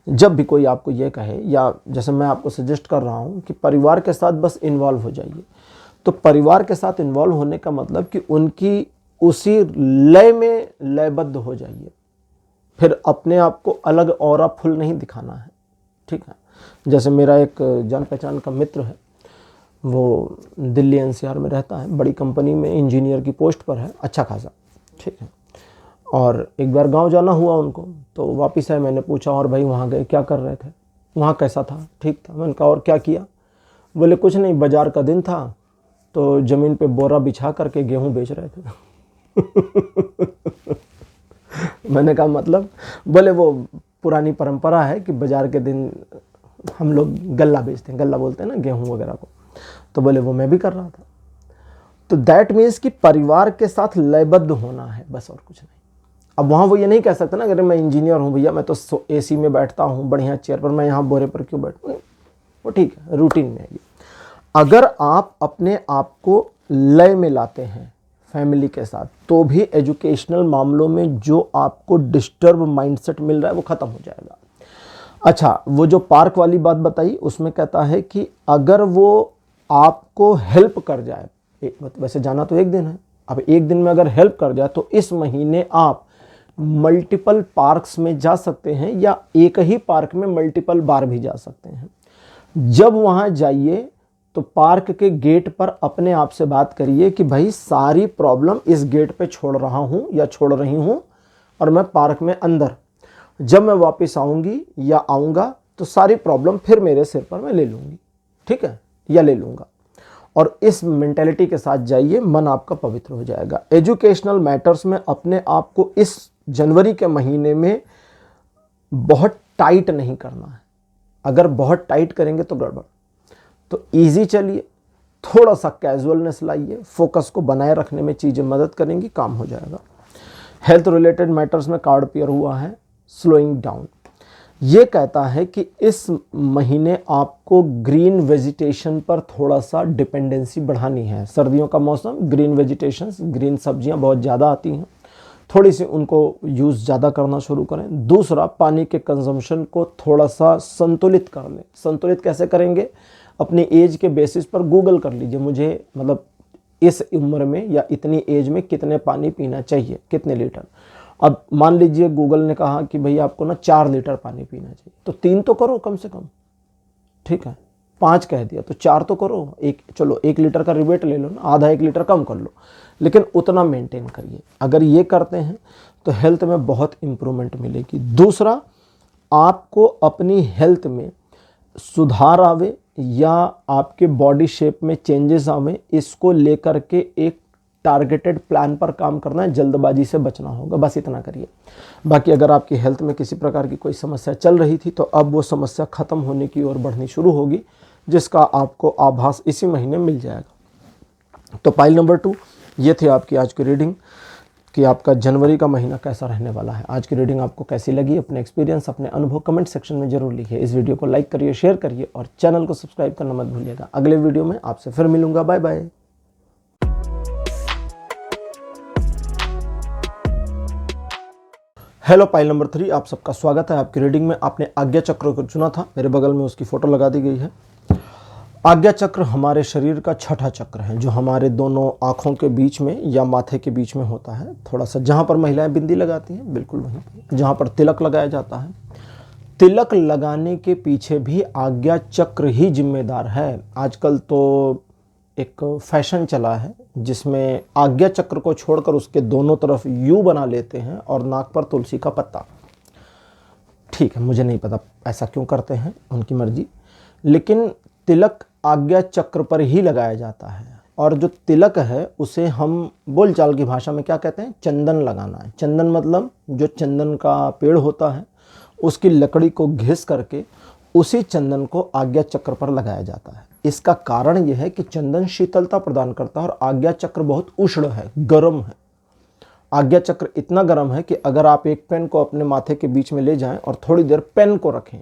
जब भी कोई आपको ये कहे, या जैसे मैं आपको सजेस्ट कर रहा हूँ कि परिवार के साथ बस इन्वॉल्व हो जाइए, तो परिवार के साथ इन्वॉल्व होने का मतलब कि उनकी उसी लय में लयबद्ध हो जाइए। फिर अपने आप को अलग ऑरा फुल नहीं दिखाना है, ठीक है। जैसे मेरा एक जान पहचान का मित्र है, वो दिल्ली एनसीआर में रहता है, बड़ी कंपनी में इंजीनियर की पोस्ट पर है, अच्छा खासा, ठीक है। और एक बार गांव जाना हुआ उनको, तो वापस आए, मैंने पूछा और भाई वहाँ गए क्या कर रहे थे, वहाँ कैसा था, ठीक था। मैंने कहा और क्या किया? बोले कुछ नहीं, बाजार का दिन था तो ज़मीन पे बोरा बिछा करके गेहूँ बेच रहे थे। मैंने कहा मतलब? बोले वो पुरानी परंपरा है कि बाजार के दिन हम लोग गल्ला बेचते हैं, गल्ला बोलते हैं ना गेहूं वगैरह को। तो बोले वो मैं भी कर रहा था। तो दैट मीन्स कि परिवार के साथ लयबद्ध होना है, बस और कुछ नहीं। अब वहाँ वो ये नहीं कह सकते ना, अगर मैं इंजीनियर हूँ भैया, मैं तो एसी में बैठता हूँ बढ़िया चेयर पर, मैं यहाँ बोरे पर क्यों बैठूँ? वो ठीक है, रूटीन में है ये। अगर आप अपने आप को लय में लाते हैं फैमिली के साथ, तो भी एजुकेशनल मामलों में जो आपको डिस्टर्ब माइंडसेट मिल रहा है वो ख़त्म हो जाएगा। अच्छा, वो जो पार्क वाली बात बताई, उसमें कहता है कि अगर वो आपको हेल्प कर जाए, वैसे जाना तो एक दिन है, अब एक दिन में अगर हेल्प कर जाए तो इस महीने आप मल्टीपल पार्क्स में जा सकते हैं, या एक ही पार्क में मल्टीपल बार भी जा सकते हैं। जब वहाँ जाइए तो पार्क के गेट पर अपने आप से बात करिए कि भाई सारी प्रॉब्लम इस गेट पे छोड़ रहा हूँ या छोड़ रही हूँ, और मैं पार्क में अंदर, जब मैं वापस आऊँगी या आऊँगा तो सारी प्रॉब्लम फिर मेरे सिर पर मैं ले लूँगी, ठीक है, या ले लूँगा। और इस मेंटेलिटी के साथ जाइए, मन आपका पवित्र हो जाएगा। एजुकेशनल मैटर्स में अपने आप को इस जनवरी के महीने में बहुत टाइट नहीं करना है। अगर बहुत टाइट करेंगे तो गड़बड़। तो इजी चलिए, थोड़ा सा कैजुअलनेस लाइए, फोकस को बनाए रखने में चीज़ें मदद करेंगी, काम हो जाएगा। हेल्थ रिलेटेड मैटर्स में कार्ड पेयर हुआ है स्लोइंग डाउन। ये कहता है कि इस महीने आपको ग्रीन वेजिटेशन पर थोड़ा सा डिपेंडेंसी बढ़ानी है। सर्दियों का मौसम, ग्रीन वेजिटेशंस, ग्रीन सब्जियां बहुत ज़्यादा आती हैं, थोड़ी सी उनको यूज़ ज़्यादा करना शुरू करें। दूसरा, पानी के कंजम्पशन को थोड़ा सा संतुलित कर लें। संतुलित कैसे करेंगे? अपनी एज के बेसिस पर गूगल कर लीजिए, मुझे मतलब इस उम्र में या इतनी एज में कितने पानी पीना चाहिए, कितने लीटर। अब मान लीजिए गूगल ने कहा कि भाई आपको ना 4 लीटर पानी पीना चाहिए, तो 3 तो करो कम से कम, ठीक है। 5 कह दिया तो 4 तो करो। चलो 1 लीटर का रिबेट ले लो ना, आधा 1 लीटर कम कर लो, लेकिन उतना मेंटेन करिए। अगर ये करते हैं तो हेल्थ में बहुत इम्प्रूवमेंट मिलेगी। दूसरा, आपको अपनी हेल्थ में सुधार आवे या आपके बॉडी शेप में चेंजेस आवे, इसको लेकर के एक टारगेटेड प्लान पर काम करना है, जल्दबाजी से बचना होगा, बस इतना करिए। बाकी अगर आपकी हेल्थ में किसी प्रकार की कोई समस्या चल रही थी तो अब वो समस्या खत्म होने की ओर बढ़नी शुरू होगी, जिसका आपको आभास इसी महीने मिल जाएगा। तो पाइल नंबर 2, ये थी आपकी आज की रीडिंग कि आपका जनवरी का महीना कैसा रहने वाला है। आज की रीडिंग आपको कैसी लगी? अपने एक्सपीरियंस, अपने अनुभव कमेंट सेक्शन में जरूर लिखिए। इस वीडियो को लाइक करिए, शेयर करिए और चैनल को सब्सक्राइब करना मत भूलिएगा। अगले वीडियो में आपसे फिर मिलूंगा। Bye bye. Hello, pile number 3, आप सबका स्वागत है। आपकी रीडिंग में आपने आज्ञा चक्र को चुना था, मेरे बगल में उसकी फोटो लगा दी गई है। आज्ञा चक्र हमारे शरीर का छठा चक्र है, जो हमारे दोनों आँखों के बीच में या माथे के बीच में होता है। थोड़ा सा जहाँ पर महिलाएं बिंदी लगाती हैं, बिल्कुल वहीं पर जहाँ पर तिलक लगाया जाता है। तिलक लगाने के पीछे भी आज्ञा चक्र ही जिम्मेदार है। आजकल तो एक फैशन चला है जिसमें आज्ञा चक्र को छोड़कर उसके दोनों तरफ यू बना लेते हैं और नाक पर तुलसी का पत्ता। ठीक है, मुझे नहीं पता ऐसा क्यों करते हैं, उनकी मर्जी, लेकिन तिलक आज्ञा चक्र पर ही लगाया जाता है। और जो तिलक है उसे हम बोलचाल की भाषा में क्या कहते हैं? चंदन लगाना है। चंदन मतलब जो चंदन का पेड़ होता है उसकी लकड़ी को घिस करके उसी चंदन को आज्ञा चक्र पर लगाया जाता है। इसका कारण यह है कि चंदन शीतलता प्रदान करता है और आज्ञा चक्र बहुत उष्ण है, गर्म है। आज्ञा चक्र इतना गर्म है कि अगर आप एक पेन को अपने माथे के बीच में ले जाएं और थोड़ी देर पेन को रखें,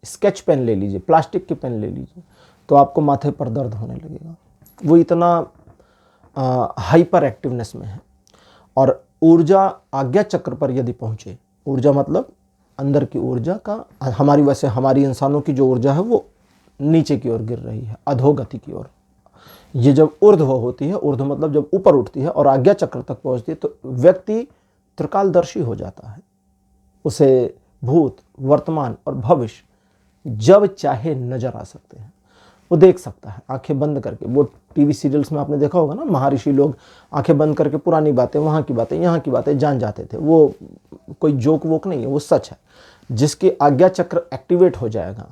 स्केच पेन ले लीजिए, प्लास्टिक की पेन ले लीजिए, तो आपको माथे पर दर्द होने लगेगा। वो इतना हाइपर एक्टिवनेस में है। और ऊर्जा आज्ञा चक्र पर यदि पहुँचे, ऊर्जा मतलब अंदर की ऊर्जा का, हमारी वैसे हमारी इंसानों की जो ऊर्जा है वो नीचे की ओर गिर रही है, अधोगति की ओर। ये जब ऊर्ध्व होती है, ऊर्ध्व मतलब जब ऊपर उठती है और आज्ञा चक्र तक पहुंचती है, तो व्यक्ति त्रिकालदर्शी हो जाता है। उसे भूत, वर्तमान और भविष्य जब चाहे नजर आ सकते हैं। वो देख सकता है आंखें बंद करके। वो टीवी सीरियल्स में आपने देखा होगा ना, महर्षि लोग आंखें बंद करके पुरानी बातें, वहाँ की बातें, यहाँ की बातें जान जाते थे। वो कोई जोक वोक नहीं है, वो सच है। जिसकी आज्ञा चक्र एक्टिवेट हो जाएगा,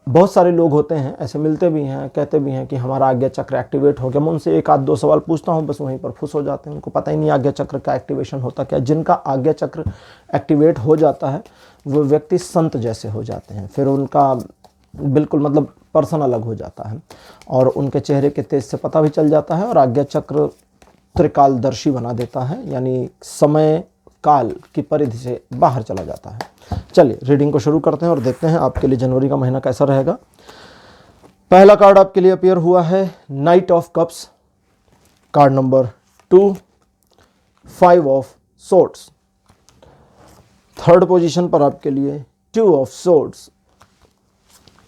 बहुत सारे लोग होते हैं ऐसे, मिलते भी हैं, कहते भी हैं कि हमारा आज्ञा चक्र एक्टिवेट हो गया। मैं उनसे एक आध दो सवाल पूछता हूं, बस वहीं पर फुस हो जाते हैं। उनको पता ही नहीं आज्ञा चक्र का एक्टिवेशन होता क्या। जिनका आज्ञा चक्र एक्टिवेट हो जाता है वो व्यक्ति संत जैसे हो जाते हैं। फिर उनका बिल्कुल मतलब पर्सन अलग हो जाता है और उनके चेहरे के तेज से पता भी चल जाता है। और आज्ञा चक्र त्रिकालदर्शी बना देता है, यानी समय काल की परिधि से बाहर चला जाता है। चलिए रीडिंग को शुरू करते हैं और देखते हैं आपके लिए जनवरी का महीना कैसा रहेगा। पहला कार्ड आपके लिए अपीयर हुआ है night of cups, card number 2, 5 of swords. Third position पर आपके लिए 2 of swords,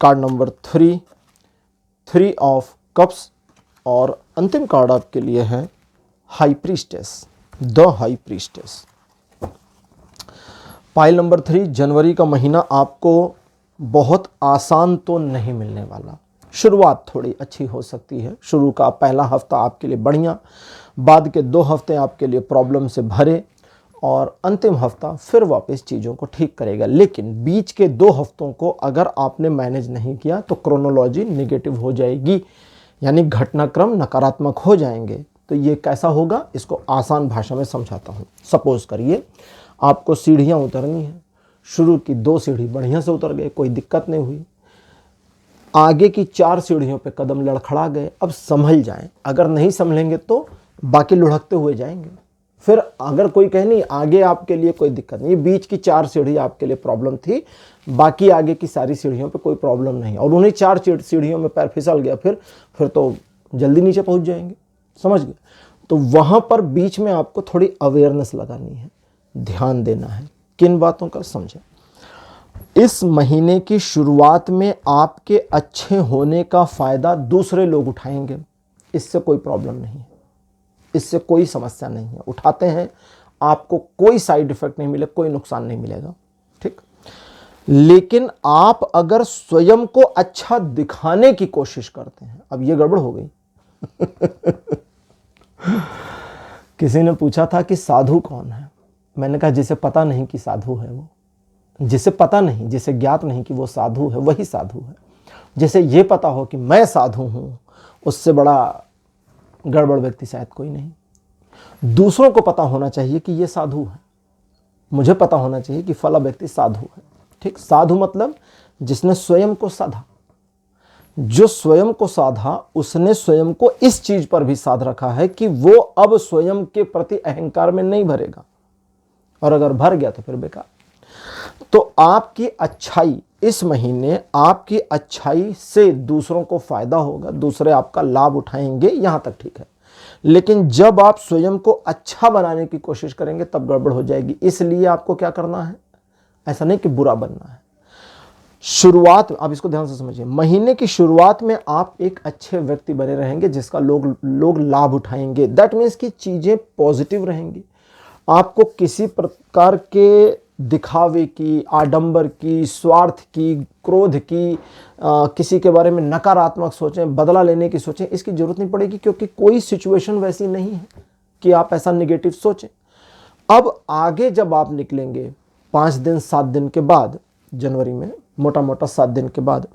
card number 3, 3 of cups. और अंतिम कार्ड आपके लिए है high priestess, the high priestess. Pile number 3, जनवरी का महीना आपको बहुत आसान तो नहीं मिलने वाला। शुरुआत थोड़ी अच्छी हो सकती है। शुरू का पहला हफ्ता आपके लिए बढ़िया, बाद के 2 हफ्ते आपके लिए प्रॉब्लम से भरे और अंतिम हफ्ता फिर वापस चीज़ों को ठीक करेगा। लेकिन बीच के 2 हफ्तों को अगर आपने मैनेज नहीं किया तो क्रोनोलॉजी नेगेटिव हो जाएगी, यानी घटनाक्रम नकारात्मक हो जाएंगे। तो ये कैसा होगा, इसको आसान भाषा में समझाता हूँ। सपोज करिए आपको सीढ़ियाँ उतरनी है। शुरू की 2 सीढ़ी बढ़िया से उतर गए, कोई दिक्कत नहीं हुई। आगे की 4 सीढ़ियों पे कदम लड़खड़ा गए, अब संभल जाएं। अगर नहीं संभलेंगे तो बाकी लुढ़कते हुए जाएंगे। फिर अगर कोई कहे नहीं आगे आपके लिए कोई दिक्कत नहीं, बीच की 4 सीढ़ी आपके लिए प्रॉब्लम थी, बाकी आगे की सारी सीढ़ियों पे कोई प्रॉब्लम नहीं, और उन्हीं 4 सीढ़ियों में पैर फिसल गया, फिर तो जल्दी नीचे पहुंच जाएंगे। समझ गए। तो वहां पर बीच में आपको थोड़ी अवेयरनेस लगानी है, ध्यान देना है। किन बातों का समझें। इस महीने की शुरुआत में आपके अच्छे होने का फायदा दूसरे लोग उठाएंगे। इससे कोई प्रॉब्लम नहीं है, इससे कोई समस्या नहीं है। उठाते हैं, आपको कोई साइड इफेक्ट नहीं मिले, कोई नुकसान नहीं मिलेगा। ठीक। लेकिन आप अगर स्वयं को अच्छा दिखाने की कोशिश करते हैं, अब ये गड़बड़ हो गई। किसी ने पूछा था कि साधु कौन है। मैंने कहा जिसे पता नहीं कि साधु है वो, जिसे पता नहीं, जिसे ज्ञात नहीं कि वो साधु है, वही साधु है। जिसे ये पता हो कि मैं साधु हूं, उससे बड़ा गड़बड़ व्यक्ति शायद कोई नहीं। दूसरों को पता होना चाहिए कि ये साधु है, मुझे पता होना चाहिए कि फला व्यक्ति साधु है। ठीक। साधु मतलब जिसने स्वयं को साधा। जो स्वयं को साधा उसने स्वयं को इस चीज पर भी साध रखा है कि वो अब स्वयं के प्रति अहंकार में नहीं भरेगा, और अगर भर गया तो फिर बेकार। तो आपकी अच्छाई इस महीने, आपकी अच्छाई से दूसरों को फायदा होगा, दूसरे आपका लाभ उठाएंगे, यहां तक ठीक है। लेकिन जब आप स्वयं को अच्छा बनाने की कोशिश करेंगे तब गड़बड़ हो जाएगी। इसलिए आपको क्या करना है, ऐसा नहीं कि बुरा बनना है। शुरुआत, आप इसको ध्यान से समझिए, महीने की शुरुआत में आप एक अच्छे व्यक्ति बने रहेंगे जिसका लोग लाभ उठाएंगे। दैट मीन्स कि चीजें पॉजिटिव रहेंगी। आपको किसी प्रकार के दिखावे की, आडंबर की, स्वार्थ की, क्रोध की, किसी के बारे में नकारात्मक सोचें, बदला लेने की सोचें, इसकी जरूरत नहीं पड़ेगी, क्योंकि कोई सिचुएशन वैसी नहीं है कि आप ऐसा नेगेटिव सोचें। अब आगे जब आप निकलेंगे 5 दिन 7 दिन के बाद, जनवरी में मोटा मोटा 7 दिन के बाद,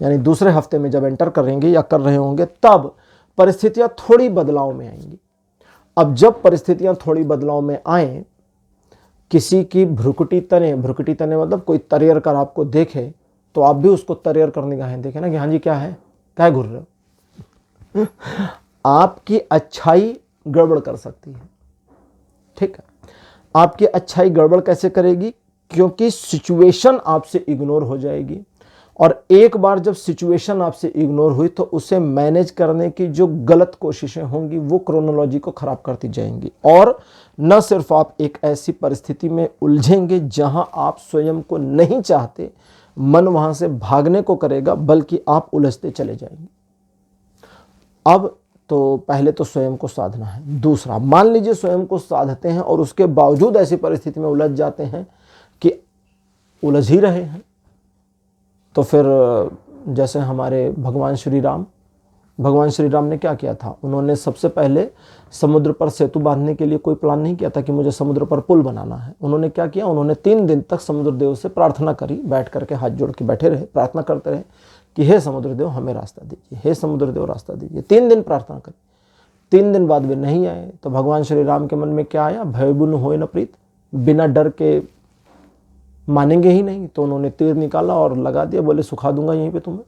यानी दूसरे हफ्ते में जब एंटर करेंगे या कर रहे होंगे, तब परिस्थितियां थोड़ी बदलाव में आएंगी। अब जब परिस्थितियां थोड़ी बदलाव में आए, किसी की भ्रुकुटी तने मतलब कोई तरियर कर आपको देखे तो आप भी उसको तरियर कर निगाहें देखें ना कि हाँ जी क्या है, क्या घूर रहे हो। आपकी अच्छाई गड़बड़ कर सकती है। ठीक है। आपकी अच्छाई गड़बड़ कैसे करेगी, क्योंकि सिचुएशन आपसे इग्नोर हो जाएगी, और एक बार जब सिचुएशन आपसे इग्नोर हुई तो उसे मैनेज करने की जो गलत कोशिशें होंगी वो क्रोनोलॉजी को खराब करती जाएंगी, और न सिर्फ आप एक ऐसी परिस्थिति में उलझेंगे जहां आप स्वयं को नहीं चाहते, मन वहां से भागने को करेगा, बल्कि आप उलझते चले जाएंगे। अब तो पहले तो स्वयं को साधना है। दूसरा, मान लीजिए स्वयं को साधते हैं और उसके बावजूद ऐसी परिस्थिति में उलझ जाते हैं कि उलझ ही रहे हैं, तो फिर जैसे हमारे भगवान श्री राम ने क्या किया था, उन्होंने सबसे पहले समुद्र पर सेतु बांधने के लिए कोई प्लान नहीं किया था कि मुझे समुद्र पर पुल बनाना है। उन्होंने क्या किया, उन्होंने 3 दिन तक समुद्र देव से प्रार्थना करी, बैठ करके हाथ जोड़ के बैठे रहे, प्रार्थना करते रहे कि हे समुद्र देव हमें रास्ता दीजिए, हे समुद्र देव रास्ता दीजिए। 3 दिन प्रार्थना करी। 3 दिन बाद वे नहीं आए तो भगवान श्री राम के मन में क्या आया, भयबुन होए न प्रीत, बिना डर के मानेंगे ही नहीं। तो उन्होंने तीर निकाला और लगा दिया, बोले सुखा दूंगा यहीं पे तुम्हें।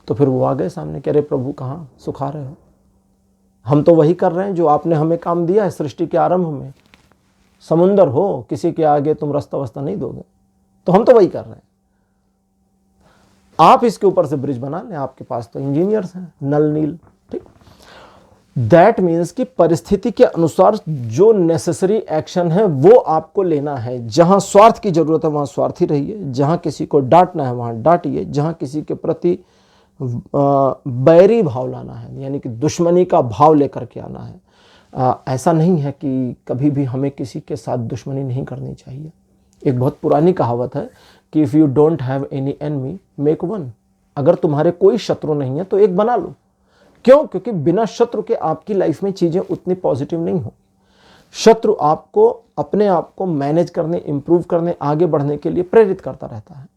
तो फिर वो आ गए सामने, कह रहे प्रभु कहाँ सुखा रहे हो, हम तो वही कर रहे हैं जो आपने हमें काम दिया है सृष्टि के आरंभ में। समुंदर हो, किसी के आगे तुम रास्ता वस्ता नहीं दोगे, तो हम तो वही कर रहे हैं। आप इसके ऊपर से ब्रिज बना लें, आपके पास तो इंजीनियर्स हैं नल नील, ठीक। दैट मीन्स कि परिस्थिति के अनुसार जो नेसेसरी एक्शन है वो आपको लेना है। जहां स्वार्थ की जरूरत है वहां स्वार्थी रहिए, जहां किसी को डांटना है वहां डांटिए, जहां किसी के प्रति बैरी भाव लाना है, यानी कि दुश्मनी का भाव लेकर के आना है। ऐसा नहीं है कि कभी भी हमें किसी के साथ दुश्मनी नहीं करनी चाहिए। एक बहुत पुरानी कहावत है कि if you don't have any enemy make one. अगर तुम्हारे कोई शत्रु नहीं है तो एक बना लो। क्यों? क्योंकि बिना शत्रु के आपकी लाइफ में चीज़ें उतनी पॉजिटिव नहीं हो। शत्रु आपको अपने आप को मैनेज करने, इंप्रूव करने, आगे बढ़ने के लिए प्रेरित करता रहता है,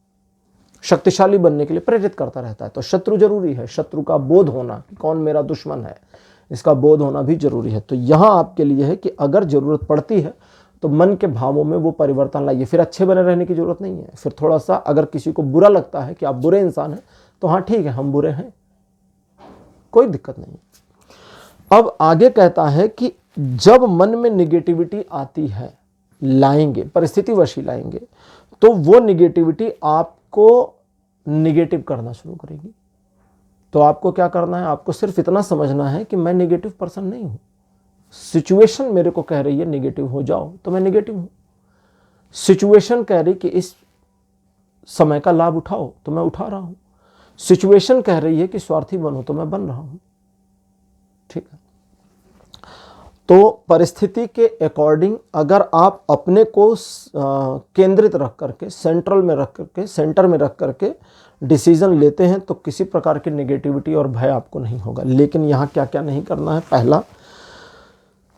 शक्तिशाली बनने के लिए प्रेरित करता रहता है। तो शत्रु जरूरी है, शत्रु का बोध होना कि कौन मेरा दुश्मन है, इसका बोध होना भी जरूरी है। तो यहां आपके लिए है कि अगर जरूरत पड़ती है तो मन के भावों में वो परिवर्तन लाइए। फिर अच्छे बने रहने की जरूरत नहीं है। फिर थोड़ा सा अगर किसी को बुरा लगता है कि आप बुरे इंसान हैं तो हाँ ठीक है, हम बुरे हैं, कोई दिक्कत नहीं। अब आगे कहता है कि जब मन में निगेटिविटी आती है, लाएंगे, परिस्थितिवश ही लाएंगे, तो वो निगेटिविटी आपको निगेटिव करना शुरू करेगी। तो आपको क्या करना है, आपको सिर्फ इतना समझना है कि मैं निगेटिव पर्सन नहीं हूं। सिचुएशन मेरे को कह रही है निगेटिव हो जाओ तो मैं निगेटिव हूं। सिचुएशन कह रही कि इस समय का लाभ उठाओ तो मैं उठा रहा हूं। सिचुएशन कह रही है कि स्वार्थी बनो तो मैं बन रहा हूं, ठीक है। तो परिस्थिति के अकॉर्डिंग अगर आप अपने को केंद्रित रख करके, सेंटर में रख करके डिसीजन लेते हैं तो किसी प्रकार की नेगेटिविटी और भय आपको नहीं होगा। लेकिन यहाँ क्या क्या नहीं करना है, पहला,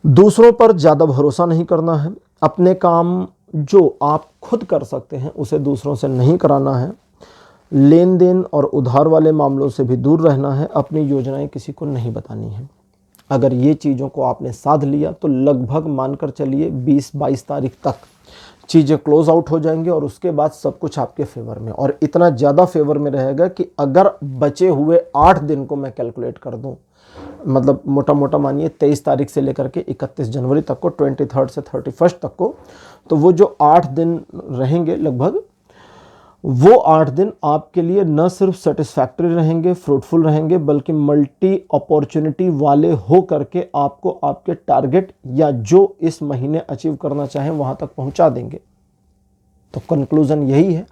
दूसरों पर ज़्यादा भरोसा नहीं करना है। अपने काम जो आप खुद कर सकते हैं उसे दूसरों से नहीं कराना है। लेन देन और उधार वाले मामलों से भी दूर रहना है। अपनी योजनाएं किसी को नहीं बतानी है। अगर ये चीज़ों को आपने साध लिया तो लगभग मानकर चलिए 20-22 तारीख तक चीज़ें क्लोज आउट हो जाएंगी और उसके बाद सब कुछ आपके फेवर में, और इतना ज़्यादा फेवर में रहेगा कि अगर बचे हुए 8 दिन को मैं कैलकुलेट कर दूं, मतलब मोटा मोटा मानिए 23 तारीख से लेकर के 31 जनवरी तक को, 23 से 31 तक को, तो वो जो 8 दिन रहेंगे लगभग, वो 8 दिन आपके लिए न सिर्फ सेटिस्फैक्टरी रहेंगे, फ्रूटफुल रहेंगे, बल्कि मल्टी अपॉर्चुनिटी वाले हो करके आपको आपके टारगेट या जो इस महीने अचीव करना चाहें वहां तक पहुंचा देंगे। तो कंक्लूजन यही है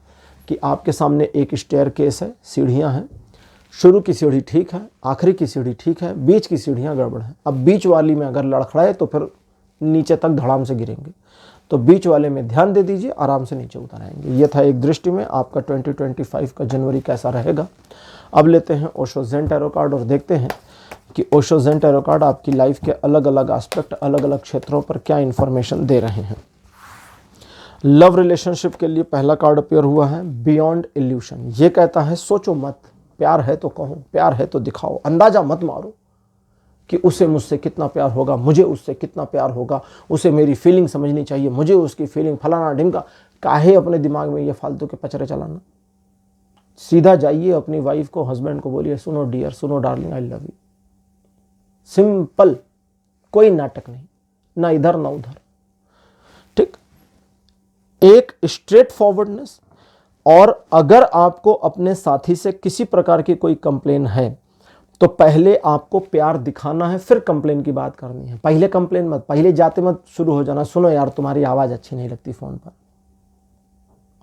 कि आपके सामने एक स्टेयरकेस है, सीढ़ियां हैं। शुरू की सीढ़ी ठीक है, आखिरी की सीढ़ी ठीक है, बीच की सीढ़ियां गड़बड़ हैं। अब बीच वाली में अगर लड़खड़ाए तो फिर नीचे तक धड़ाम से गिरेंगे। तो बीच वाले में ध्यान दे दीजिए, आराम से नीचे उतर आएंगे। ये था एक दृष्टि में आपका 2025 का जनवरी कैसा रहेगा। अब लेते हैं ओशो ज़ेन टैरो कार्ड और देखते हैं कि ओशो ज़ेन टैरो कार्ड आपकी लाइफ के अलग अलग एस्पेक्ट, अलग अलग क्षेत्रों पर क्या इंफॉर्मेशन दे रहे हैं। लव रिलेशनशिप के लिए पहला कार्ड अपेयर हुआ है बियॉन्ड इल्यूशन। ये कहता है सोचो मत, प्यार है तो कहो, प्यार है तो दिखाओ, अंदाजा मत मारो कि उसे मुझसे कितना प्यार होगा, मुझे उससे कितना प्यार होगा, उसे मेरी फीलिंग समझनी चाहिए, मुझे उसकी फीलिंग, फलाना ढिमका। काहे अपने दिमाग में ये फालतू के पचरे चलाना। सीधा जाइए अपनी वाइफ को, हस्बैंड को बोलिए सुनो डियर, सुनो darling, I love you. Simple, कोई नाटक नहीं, ना इधर ना उधर, ठीक। एक स्ट्रेट फॉरवर्डनेस और अगर आपको अपने साथी से किसी प्रकार की कोई कंप्लेन है तो पहले आपको प्यार दिखाना है, फिर कंप्लेन की बात करनी है। पहले कंप्लेन मत, पहले जाते मत शुरू हो जाना, सुनो यार तुम्हारी आवाज़ अच्छी नहीं लगती फ़ोन पर,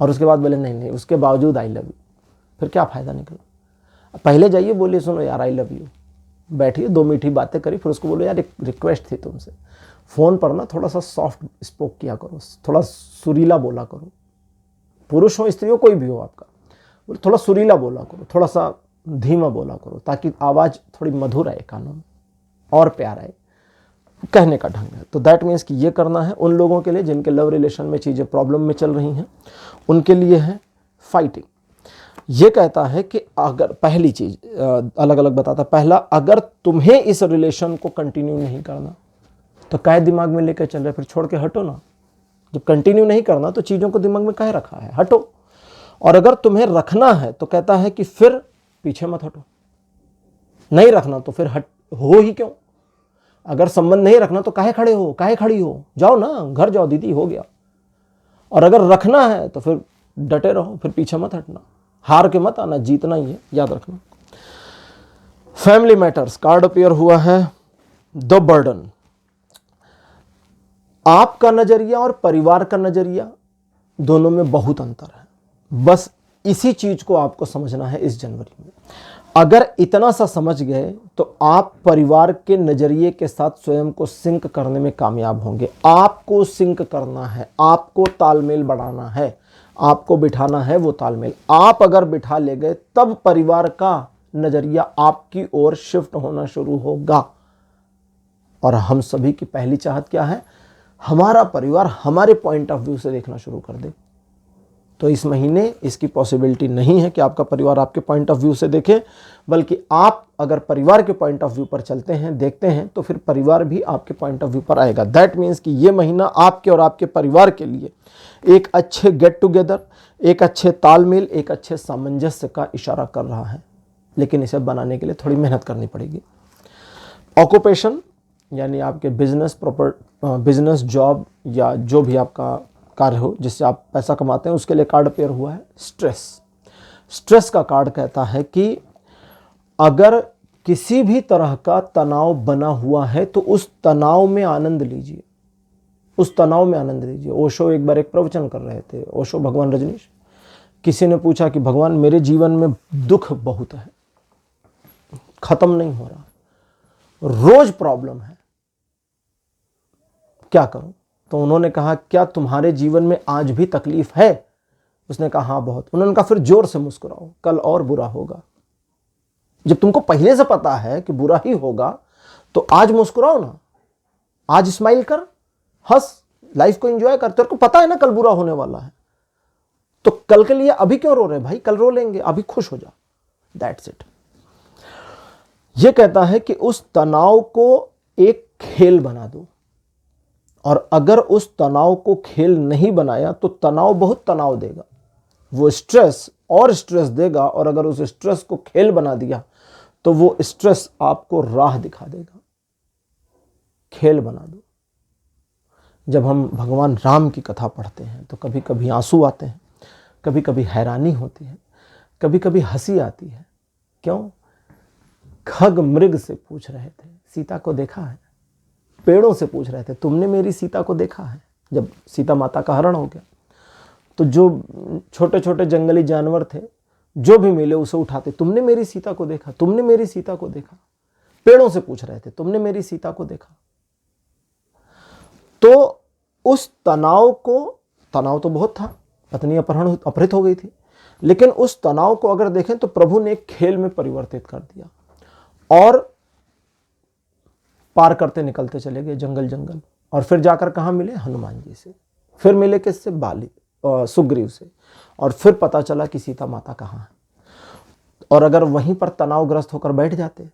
और उसके बाद बोले नहीं नहीं उसके बावजूद आई लव यू, फिर क्या फ़ायदा निकला। पहले जाइए बोलिए सुनो यार आई लव यू, बैठिए 2 मीठी बातें करी, फिर उसको बोलो यार एक रिक्वेस्ट थी तुमसे, फ़ोन पर ना थोड़ा सा सॉफ्ट स्पोक किया करो, थोड़ा सुरीला बोला करो, पुरुष हो स्त्री हो कोई भी हो आपका, थोड़ा सुरीला बोला करो, थोड़ा सा धीमा बोला करो, ताकि आवाज़ थोड़ी मधुर आए कानों में और प्यार आए, कहने का ढंग है। तो दैट मीन्स कि ये करना है उन लोगों के लिए जिनके लव रिलेशन में चीज़ें प्रॉब्लम में चल रही हैं, उनके लिए है फाइटिंग। ये कहता है कि अगर पहली चीज़ अलग अलग बताता, पहला अगर तुम्हें इस रिलेशन को कंटिन्यू नहीं करना तो काहे दिमाग में लेकर चल रहे, फिर छोड़ के हटो ना। जब कंटिन्यू नहीं करना तो चीज़ों को दिमाग में काहे रखा है, हटो। और अगर तुम्हें रखना है तो कहता है कि फिर पीछे मत हटो, नहीं रखना तो फिर हट हो ही क्यों। अगर संबंध नहीं रखना तो काहे खड़े हो, काहे खड़ी हो, जाओ ना घर जाओ दीदी, हो गया। और अगर रखना है तो फिर डटे रहो, फिर पीछे मत हटना, हार के मत आना, जीतना ही है, याद रखना। फैमिली मैटर्स कार्ड अपीयर हुआ है द बर्डन। आपका नजरिया और परिवार का नजरिया दोनों में बहुत अंतर है, बस इसी चीज को आपको समझना है इस जनवरी में। अगर इतना सा समझ गए तो आप परिवार के नजरिए के साथ स्वयं को सिंक करने में कामयाब होंगे। आपको सिंक करना है, आपको तालमेल बढ़ाना है, आपको बिठाना है वो तालमेल। आप अगर बिठा ले गए तब परिवार का नजरिया आपकी ओर शिफ्ट होना शुरू होगा। और हम सभी की पहली चाहत क्या है, हमारा परिवार हमारे पॉइंट ऑफ व्यू से देखना शुरू कर दे। तो इस महीने इसकी पॉसिबिलिटी नहीं है कि आपका परिवार आपके पॉइंट ऑफ व्यू से देखे, बल्कि आप अगर परिवार के पॉइंट ऑफ व्यू पर चलते हैं, देखते हैं, तो फिर परिवार भी आपके पॉइंट ऑफ व्यू पर आएगा। दैट मीन्स कि ये महीना आपके और आपके परिवार के लिए एक अच्छे गेट टुगेदर, एक अच्छे तालमेल, एक अच्छे सामंजस्य का इशारा कर रहा है, लेकिन इसे बनाने के लिए थोड़ी मेहनत करनी पड़ेगी। ऑक्यूपेशन यानी आपके बिजनेस जॉब या जो भी आपका कार्य हो जिससे आप पैसा कमाते हैं, उसके लिए कार्ड पेयर हुआ है स्ट्रेस। स्ट्रेस का कार्ड कहता है कि अगर किसी भी तरह का तनाव बना हुआ है तो उस तनाव में आनंद लीजिए, उस तनाव में आनंद लीजिए। ओशो एक बार एक प्रवचन कर रहे थे, ओशो भगवान रजनीश। किसी ने पूछा कि भगवान मेरे जीवन में दुख बहुत है, खत्म नहीं हो रहा, रोज प्रॉब्लम है, क्या करूं? तो उन्होंने कहा क्या तुम्हारे जीवन में आज भी तकलीफ है? उसने कहा हाँ बहुत। उन्होंने कहा फिर जोर से मुस्कुराओ, कल और बुरा होगा। जब तुमको पहले से पता है कि बुरा ही होगा तो आज मुस्कुराओ ना, आज स्माइल कर, हंस, लाइफ को एंजॉय कर। तेरे को पता है ना कल बुरा होने वाला है, तो कल के लिए अभी क्यों रो रहे भाई, कल रो लेंगे, अभी खुश हो जा। That's it. यह कहता है कि उस तनाव को एक खेल बना दो, और अगर उस तनाव को खेल नहीं बनाया तो तनाव बहुत तनाव देगा, वो स्ट्रेस और स्ट्रेस देगा। और अगर उस स्ट्रेस को खेल बना दिया तो वो स्ट्रेस आपको राह दिखा देगा। खेल बना दो। जब हम भगवान राम की कथा पढ़ते हैं तो कभी कभी आंसू आते हैं, कभी कभी हैरानी होती है, कभी कभी हंसी आती है। क्यों? खग मृग से पूछ रहे थे सीता को देखा है, पेड़ों से पूछ रहे थे तुमने मेरी सीता को देखा है। जब सीता माता का हरण हो गया तो जो छोटे छोटे जंगली जानवर थे जो भी मिले उसे उठाते, तुमने मेरी सीता को देखा, तुमने मेरी सीता को देखा। पेड़ों से पूछ रहे थे तुमने मेरी सीता को देखा। तो उस तनाव तो बहुत था, पत्नी अपहृत हो गई थी, लेकिन उस तनाव को अगर देखें तो प्रभु ने एक खेल में परिवर्तित कर दिया और पार करते निकलते चले गए जंगल। और फिर जाकर कहाँ मिले? हनुमान जी से। फिर मिले किससे? सुग्रीव से। और फिर पता चला कि सीता माता कहाँ है। और अगर वहीं पर तनावग्रस्त होकर बैठ जाते,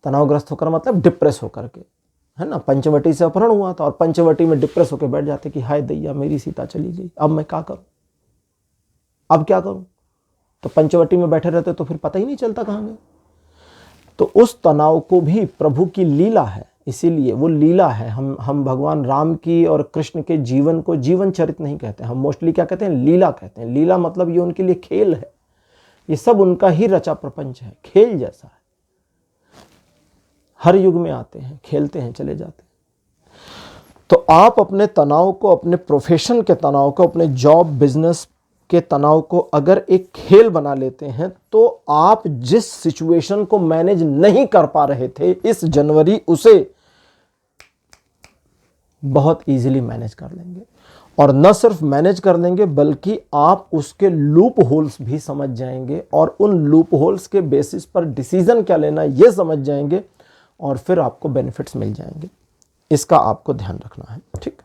तनावग्रस्त होकर मतलब डिप्रेस होकर के, है ना, पंचवटी से अपहरण हुआ था और पंचवटी में डिप्रेस होकर बैठ जाते कि हाय दैया मेरी सीता चली गई, अब मैं क्या करूं, अब क्या करूं? तो पंचवटी में बैठे रहते तो फिर पता ही नहीं चलता कहाँ गए। तो उस तनाव को भी प्रभु की लीला है, इसीलिए वो लीला है। हम भगवान राम की और कृष्ण के जीवन को जीवन चरित नहीं कहते, हम मोस्टली क्या कहते हैं, लीला कहते हैं। लीला मतलब ये उनके लिए खेल है, ये सब उनका ही रचा प्रपंच है, खेल जैसा है। हर युग में आते हैं, खेलते हैं, चले जाते हैं। तो आप अपने तनाव को, अपने प्रोफेशन के तनाव को, अपने जॉब बिजनेस के तनाव को अगर एक खेल बना लेते हैं तो आप जिस सिचुएशन को मैनेज नहीं कर पा रहे थे इस जनवरी, उसे बहुत इजीली मैनेज कर लेंगे। और न सिर्फ मैनेज कर लेंगे बल्कि आप उसके लूप होल्स भी समझ जाएंगे और उन लूप होल्स के बेसिस पर डिसीजन क्या लेना ये समझ जाएंगे और फिर आपको बेनिफिट्स मिल जाएंगे। इसका आपको ध्यान रखना है, ठीक।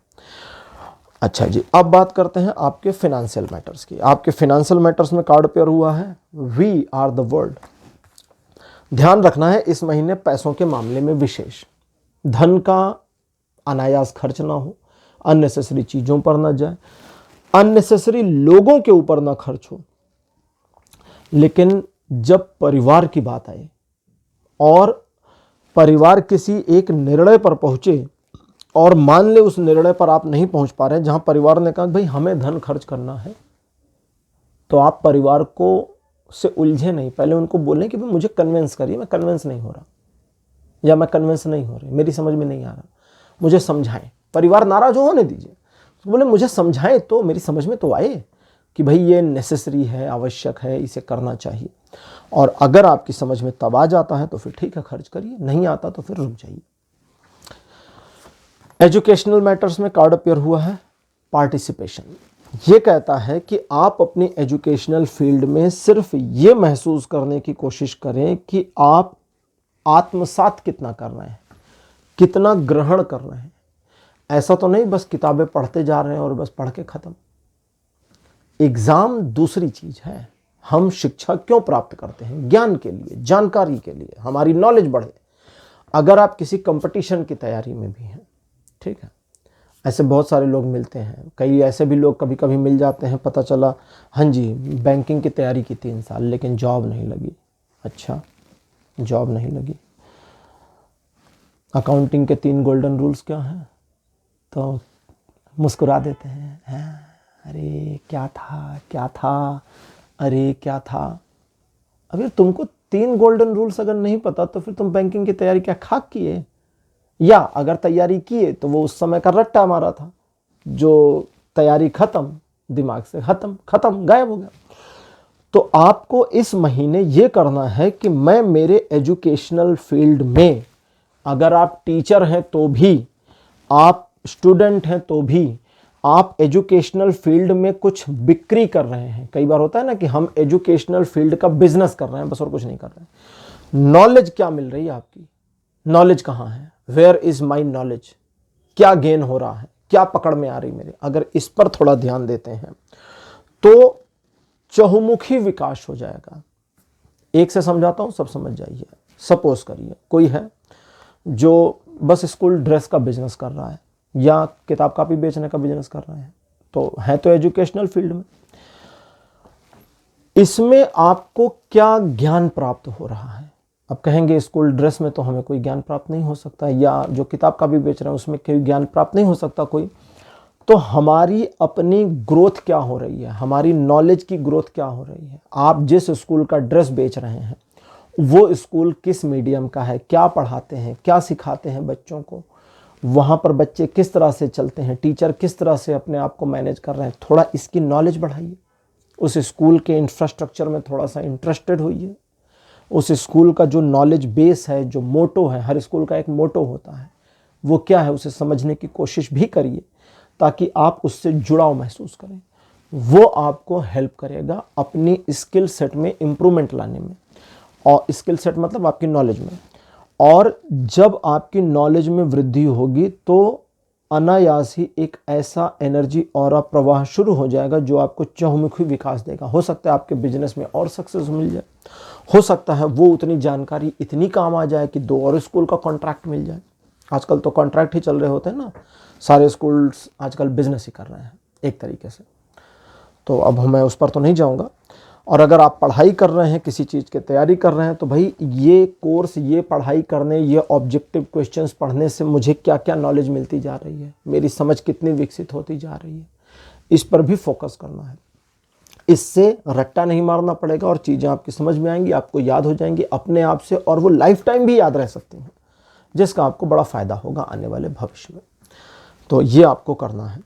अच्छा जी, अब बात करते हैं आपके फिनेंशियल मैटर्स की। आपके फिनेंशियल मैटर्स में कार्ड पेयर हुआ है वी आर द वर्ल्ड। ध्यान रखना है इस महीने पैसों के मामले में विशेष, धन का अनायास खर्च ना हो, अननेसेसरी चीजों पर ना जाए, अननेसेसरी लोगों के ऊपर ना खर्च हो। लेकिन जब परिवार की बात आए और परिवार किसी एक निर्णय पर पहुंचे और मान ले उस निर्णय पर आप नहीं पहुंच पा रहे हैं, जहां परिवार ने कहा भाई हमें धन खर्च करना है, तो आप परिवार को से उलझे नहीं, पहले उनको बोलें कि भाई मुझे कन्विंस करिए, मैं कन्विंस नहीं हो रहा, या मैं कन्विंस नहीं हो रही, मेरी समझ में नहीं आ रहा, मुझे समझाएं। परिवार नाराज होने दीजिए, तो बोले मुझे समझाएं तो मेरी समझ में तो आए कि भाई ये नेसेसरी है, आवश्यक है, इसे करना चाहिए। और अगर आपकी समझ में तब आ जाता है तो फिर ठीक है, खर्च करिए, नहीं आता तो फिर रुक जाइए। एजुकेशनल मैटर्स में कार्ड अपियर हुआ है पार्टिसिपेशन। ये कहता है कि आप अपनी एजुकेशनल फील्ड में सिर्फ ये महसूस करने की कोशिश करें कि आप आत्मसात कितना कर रहे हैं, कितना ग्रहण कर रहे हैं। ऐसा तो नहीं बस किताबें पढ़ते जा रहे हैं और बस पढ़ के खत्म। एग्जाम दूसरी चीज है। हम शिक्षा क्यों प्राप्त करते हैं? ज्ञान के लिए, जानकारी के लिए, हमारी नॉलेज बढ़े। अगर आप किसी कंपटीशन की तैयारी में भी हैं, ठीक है, ऐसे बहुत सारे लोग मिलते हैं, कई ऐसे भी लोग कभी कभी मिल जाते हैं, पता चला हाँ जी बैंकिंग की तैयारी की 3 साल लेकिन जॉब नहीं लगी। अच्छा, जॉब नहीं लगी। अकाउंटिंग के 3 गोल्डन रूल्स क्या हैं? तो मुस्कुरा देते हैं, अरे क्या था क्या था, अरे क्या था। अगर तुमको 3 गोल्डन रूल्स अगर नहीं पता तो फिर तुम बैंकिंग की तैयारी क्या खाक किए? या अगर तैयारी किए तो वो उस समय का रट्टा मारा था, जो तैयारी खत्म, दिमाग से खत्म गायब हो गया। तो आपको इस महीने ये करना है कि मैं मेरे एजुकेशनल फील्ड में, अगर आप टीचर हैं तो भी, आप स्टूडेंट हैं तो भी, आप एजुकेशनल फील्ड में कुछ बिक्री कर रहे हैं। कई बार होता है ना कि हम एजुकेशनल फील्ड का बिजनेस कर रहे हैं बस, और कुछ नहीं कर रहे हैं। नॉलेज क्या मिल रही है आपकी? नॉलेज कहाँ है? Where is my knowledge? क्या गेन हो रहा है? क्या पकड़ में आ रही मेरे? अगर इस पर थोड़ा ध्यान देते हैं तो चहुमुखी विकास हो जाएगा। एक से समझाता हूं, सब समझ जाइए। सपोज करिए कोई है जो बस स्कूल ड्रेस का बिजनेस कर रहा है या किताब कापी बेचने का बिजनेस कर रहे हैं, तो है तो एजुकेशनल फील्ड में। इसमें आपको क्या ज्ञान प्राप्त हो रहा है? अब कहेंगे स्कूल ड्रेस में तो हमें कोई ज्ञान प्राप्त नहीं हो सकता, या जो किताब कापी बेच रहे हैं उसमें कोई ज्ञान प्राप्त नहीं हो सकता कोई। तो हमारी अपनी ग्रोथ क्या हो रही है, हमारी नॉलेज की ग्रोथ क्या हो रही है? आप जिस स्कूल का ड्रेस बेच रहे हैं वो स्कूल किस मीडियम का है, क्या पढ़ाते हैं, क्या सिखाते हैं बच्चों को, वहाँ पर बच्चे किस तरह से चलते हैं, टीचर किस तरह से अपने आप को मैनेज कर रहे हैं। थोड़ा इसकी नॉलेज बढ़ाइए, उस स्कूल के इंफ्रास्ट्रक्चर में थोड़ा सा इंटरेस्टेड होइए, उस स्कूल का जो नॉलेज बेस है, जो मोटो है, हर स्कूल का एक मोटो होता है, वो क्या है उसे समझने की कोशिश भी करिए ताकि आप उससे जुड़ाव महसूस करें। वो आपको हेल्प करेगा अपनी स्किल सेट में इम्प्रूवमेंट लाने में। और स्किल सेट मतलब आपकी नॉलेज में। और जब आपकी नॉलेज में वृद्धि होगी तो अनायास ही एक ऐसा एनर्जी और प्रवाह शुरू हो जाएगा जो आपको चहुमुखी विकास देगा। हो सकता है आपके बिजनेस में और सक्सेस मिल जाए, हो सकता है वो उतनी जानकारी इतनी काम आ जाए कि 2 और स्कूल का कॉन्ट्रैक्ट मिल जाए। आजकल तो कॉन्ट्रैक्ट ही चल रहे होते हैं ना, सारे स्कूल्स आजकल बिजनेस ही कर रहे हैं एक तरीके से। तो अब मैं उस पर तो नहीं जाऊंगा। और अगर आप पढ़ाई कर रहे हैं, किसी चीज़ की तैयारी कर रहे हैं, तो भाई ये कोर्स, ये पढ़ाई करने, ये ऑब्जेक्टिव क्वेश्चंस पढ़ने से मुझे क्या क्या नॉलेज मिलती जा रही है, मेरी समझ कितनी विकसित होती जा रही है, इस पर भी फोकस करना है। इससे रट्टा नहीं मारना पड़ेगा और चीज़ें आपकी समझ में आएंगी, आपको याद हो जाएंगी अपने आप से, और वो लाइफ टाइम भी याद रह सकती हैं, जिसका आपको बड़ा फ़ायदा होगा आने वाले भविष्य में। तो ये आपको करना है।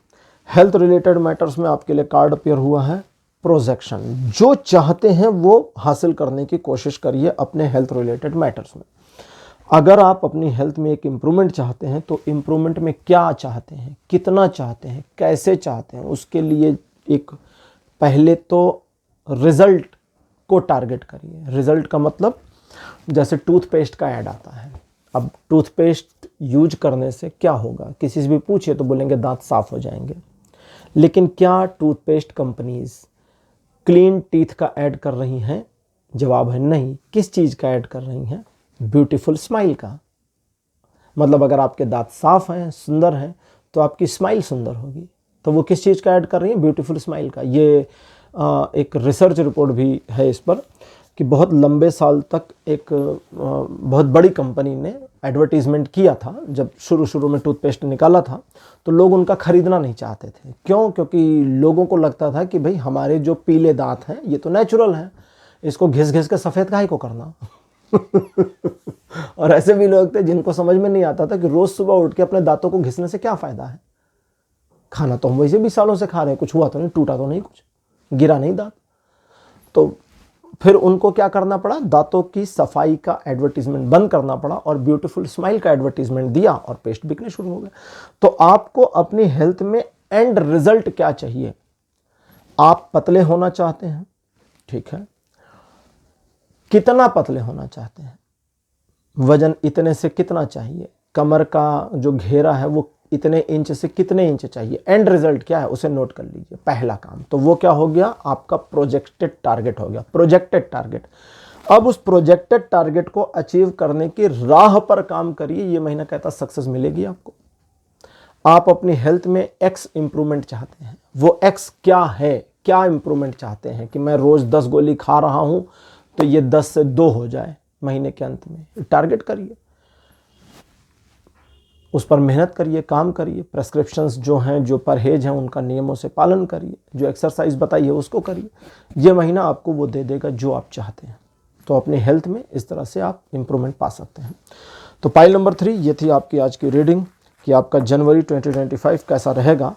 हेल्थ रिलेटेड मैटर्स में आपके लिए कार्ड अपीयर हुआ है प्रोजेक्शन। जो चाहते हैं वो हासिल करने की कोशिश करिए अपने हेल्थ रिलेटेड मैटर्स में। अगर आप अपनी हेल्थ में एक इम्प्रूवमेंट चाहते हैं तो इम्प्रूवमेंट में क्या चाहते हैं, कितना चाहते हैं, कैसे चाहते हैं, उसके लिए एक पहले तो रिजल्ट को टारगेट करिए। रिजल्ट का मतलब जैसे टूथपेस्ट का ऐड आता है, अब टूथपेस्ट यूज करने से क्या होगा, किसी से भी पूछिए तो बोलेंगे दांत साफ हो जाएंगे, लेकिन क्या टूथपेस्ट कंपनीज क्लीन टीथ का ऐड कर रही हैं? जवाब है नहीं। किस चीज़ का ऐड कर रही हैं? ब्यूटीफुल स्माइल का। मतलब अगर आपके दांत साफ हैं, सुंदर हैं, तो आपकी स्माइल सुंदर होगी। तो वो किस चीज़ का ऐड कर रही हैं? ब्यूटीफुल स्माइल का। ये एक रिसर्च रिपोर्ट भी है इस पर कि बहुत लंबे साल तक एक बहुत बड़ी कंपनी ने एडवर्टीज़मेंट किया था। जब शुरू में टूथपेस्ट निकाला था तो लोग उनका ख़रीदना नहीं चाहते थे। क्यों? क्योंकि लोगों को लगता था कि भाई हमारे जो पीले दांत हैं ये तो नेचुरल हैं, इसको घिस घिस के सफ़ेद काहे को करना। और ऐसे भी लोग थे जिनको समझ में नहीं आता था कि रोज़ सुबह उठ के अपने दांतों को घिसने से क्या फ़ायदा है। खाना तो हम वैसे भी सालों से खा रहे हैं, कुछ हुआ तो नहीं, टूटा तो नहीं, कुछ गिरा नहीं दांत। तो फिर उनको क्या करना पड़ा? दांतों की सफाई का एडवर्टीजमेंट बंद करना पड़ा और ब्यूटीफुल स्माइल का एडवर्टीजमेंट दिया और पेस्ट बिकने शुरू हो गए। तो आपको अपनी हेल्थ में एंड रिजल्ट क्या चाहिए? आप पतले होना चाहते हैं, ठीक है, कितना पतले होना चाहते हैं? वजन इतने से कितना चाहिए? कमर का जो घेरा है वो इतने इंच से कितने इंच चाहिए? एंड रिजल्ट क्या है उसे नोट कर लीजिए। पहला काम तो वो क्या हो गया? आपका प्रोजेक्टेड टारगेट हो गया, प्रोजेक्टेड टारगेट। अब उस प्रोजेक्टेड टारगेट को अचीव करने की राह पर काम करिए। ये महीना कहता सक्सेस मिलेगी आपको। आप अपनी हेल्थ में एक्स इंप्रूवमेंट चाहते हैं, वो एक्स क्या है? क्या इंप्रूवमेंट चाहते हैं कि मैं रोज 10 गोली खा रहा हूं तो ये 10 से 2 हो जाए महीने के अंत में। टारगेट करिए, उस पर मेहनत करिए, काम करिए। प्रेस्क्रिप्शंस जो हैं, जो परहेज हैं, उनका नियमों से पालन करिए। जो एक्सरसाइज बताइए उसको करिए। ये महीना आपको वो दे देगा जो आप चाहते हैं। तो अपनी हेल्थ में इस तरह से आप इम्प्रूवमेंट पा सकते हैं। तो पाइल नंबर 3 ये थी आपकी आज की रीडिंग कि आपका जनवरी 2025 कैसा रहेगा।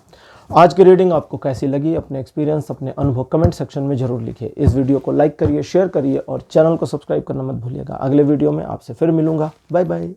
आज की रीडिंग आपको कैसी लगी? अपने एक्सपीरियंस, अपने अनुभव कमेंट सेक्शन में जरूर लिखिए। इस वीडियो को लाइक करिए, शेयर करिए और चैनल को सब्सक्राइब करना मत भूलिएगा। अगले वीडियो में आपसे फिर मिलूंगा। Bye bye.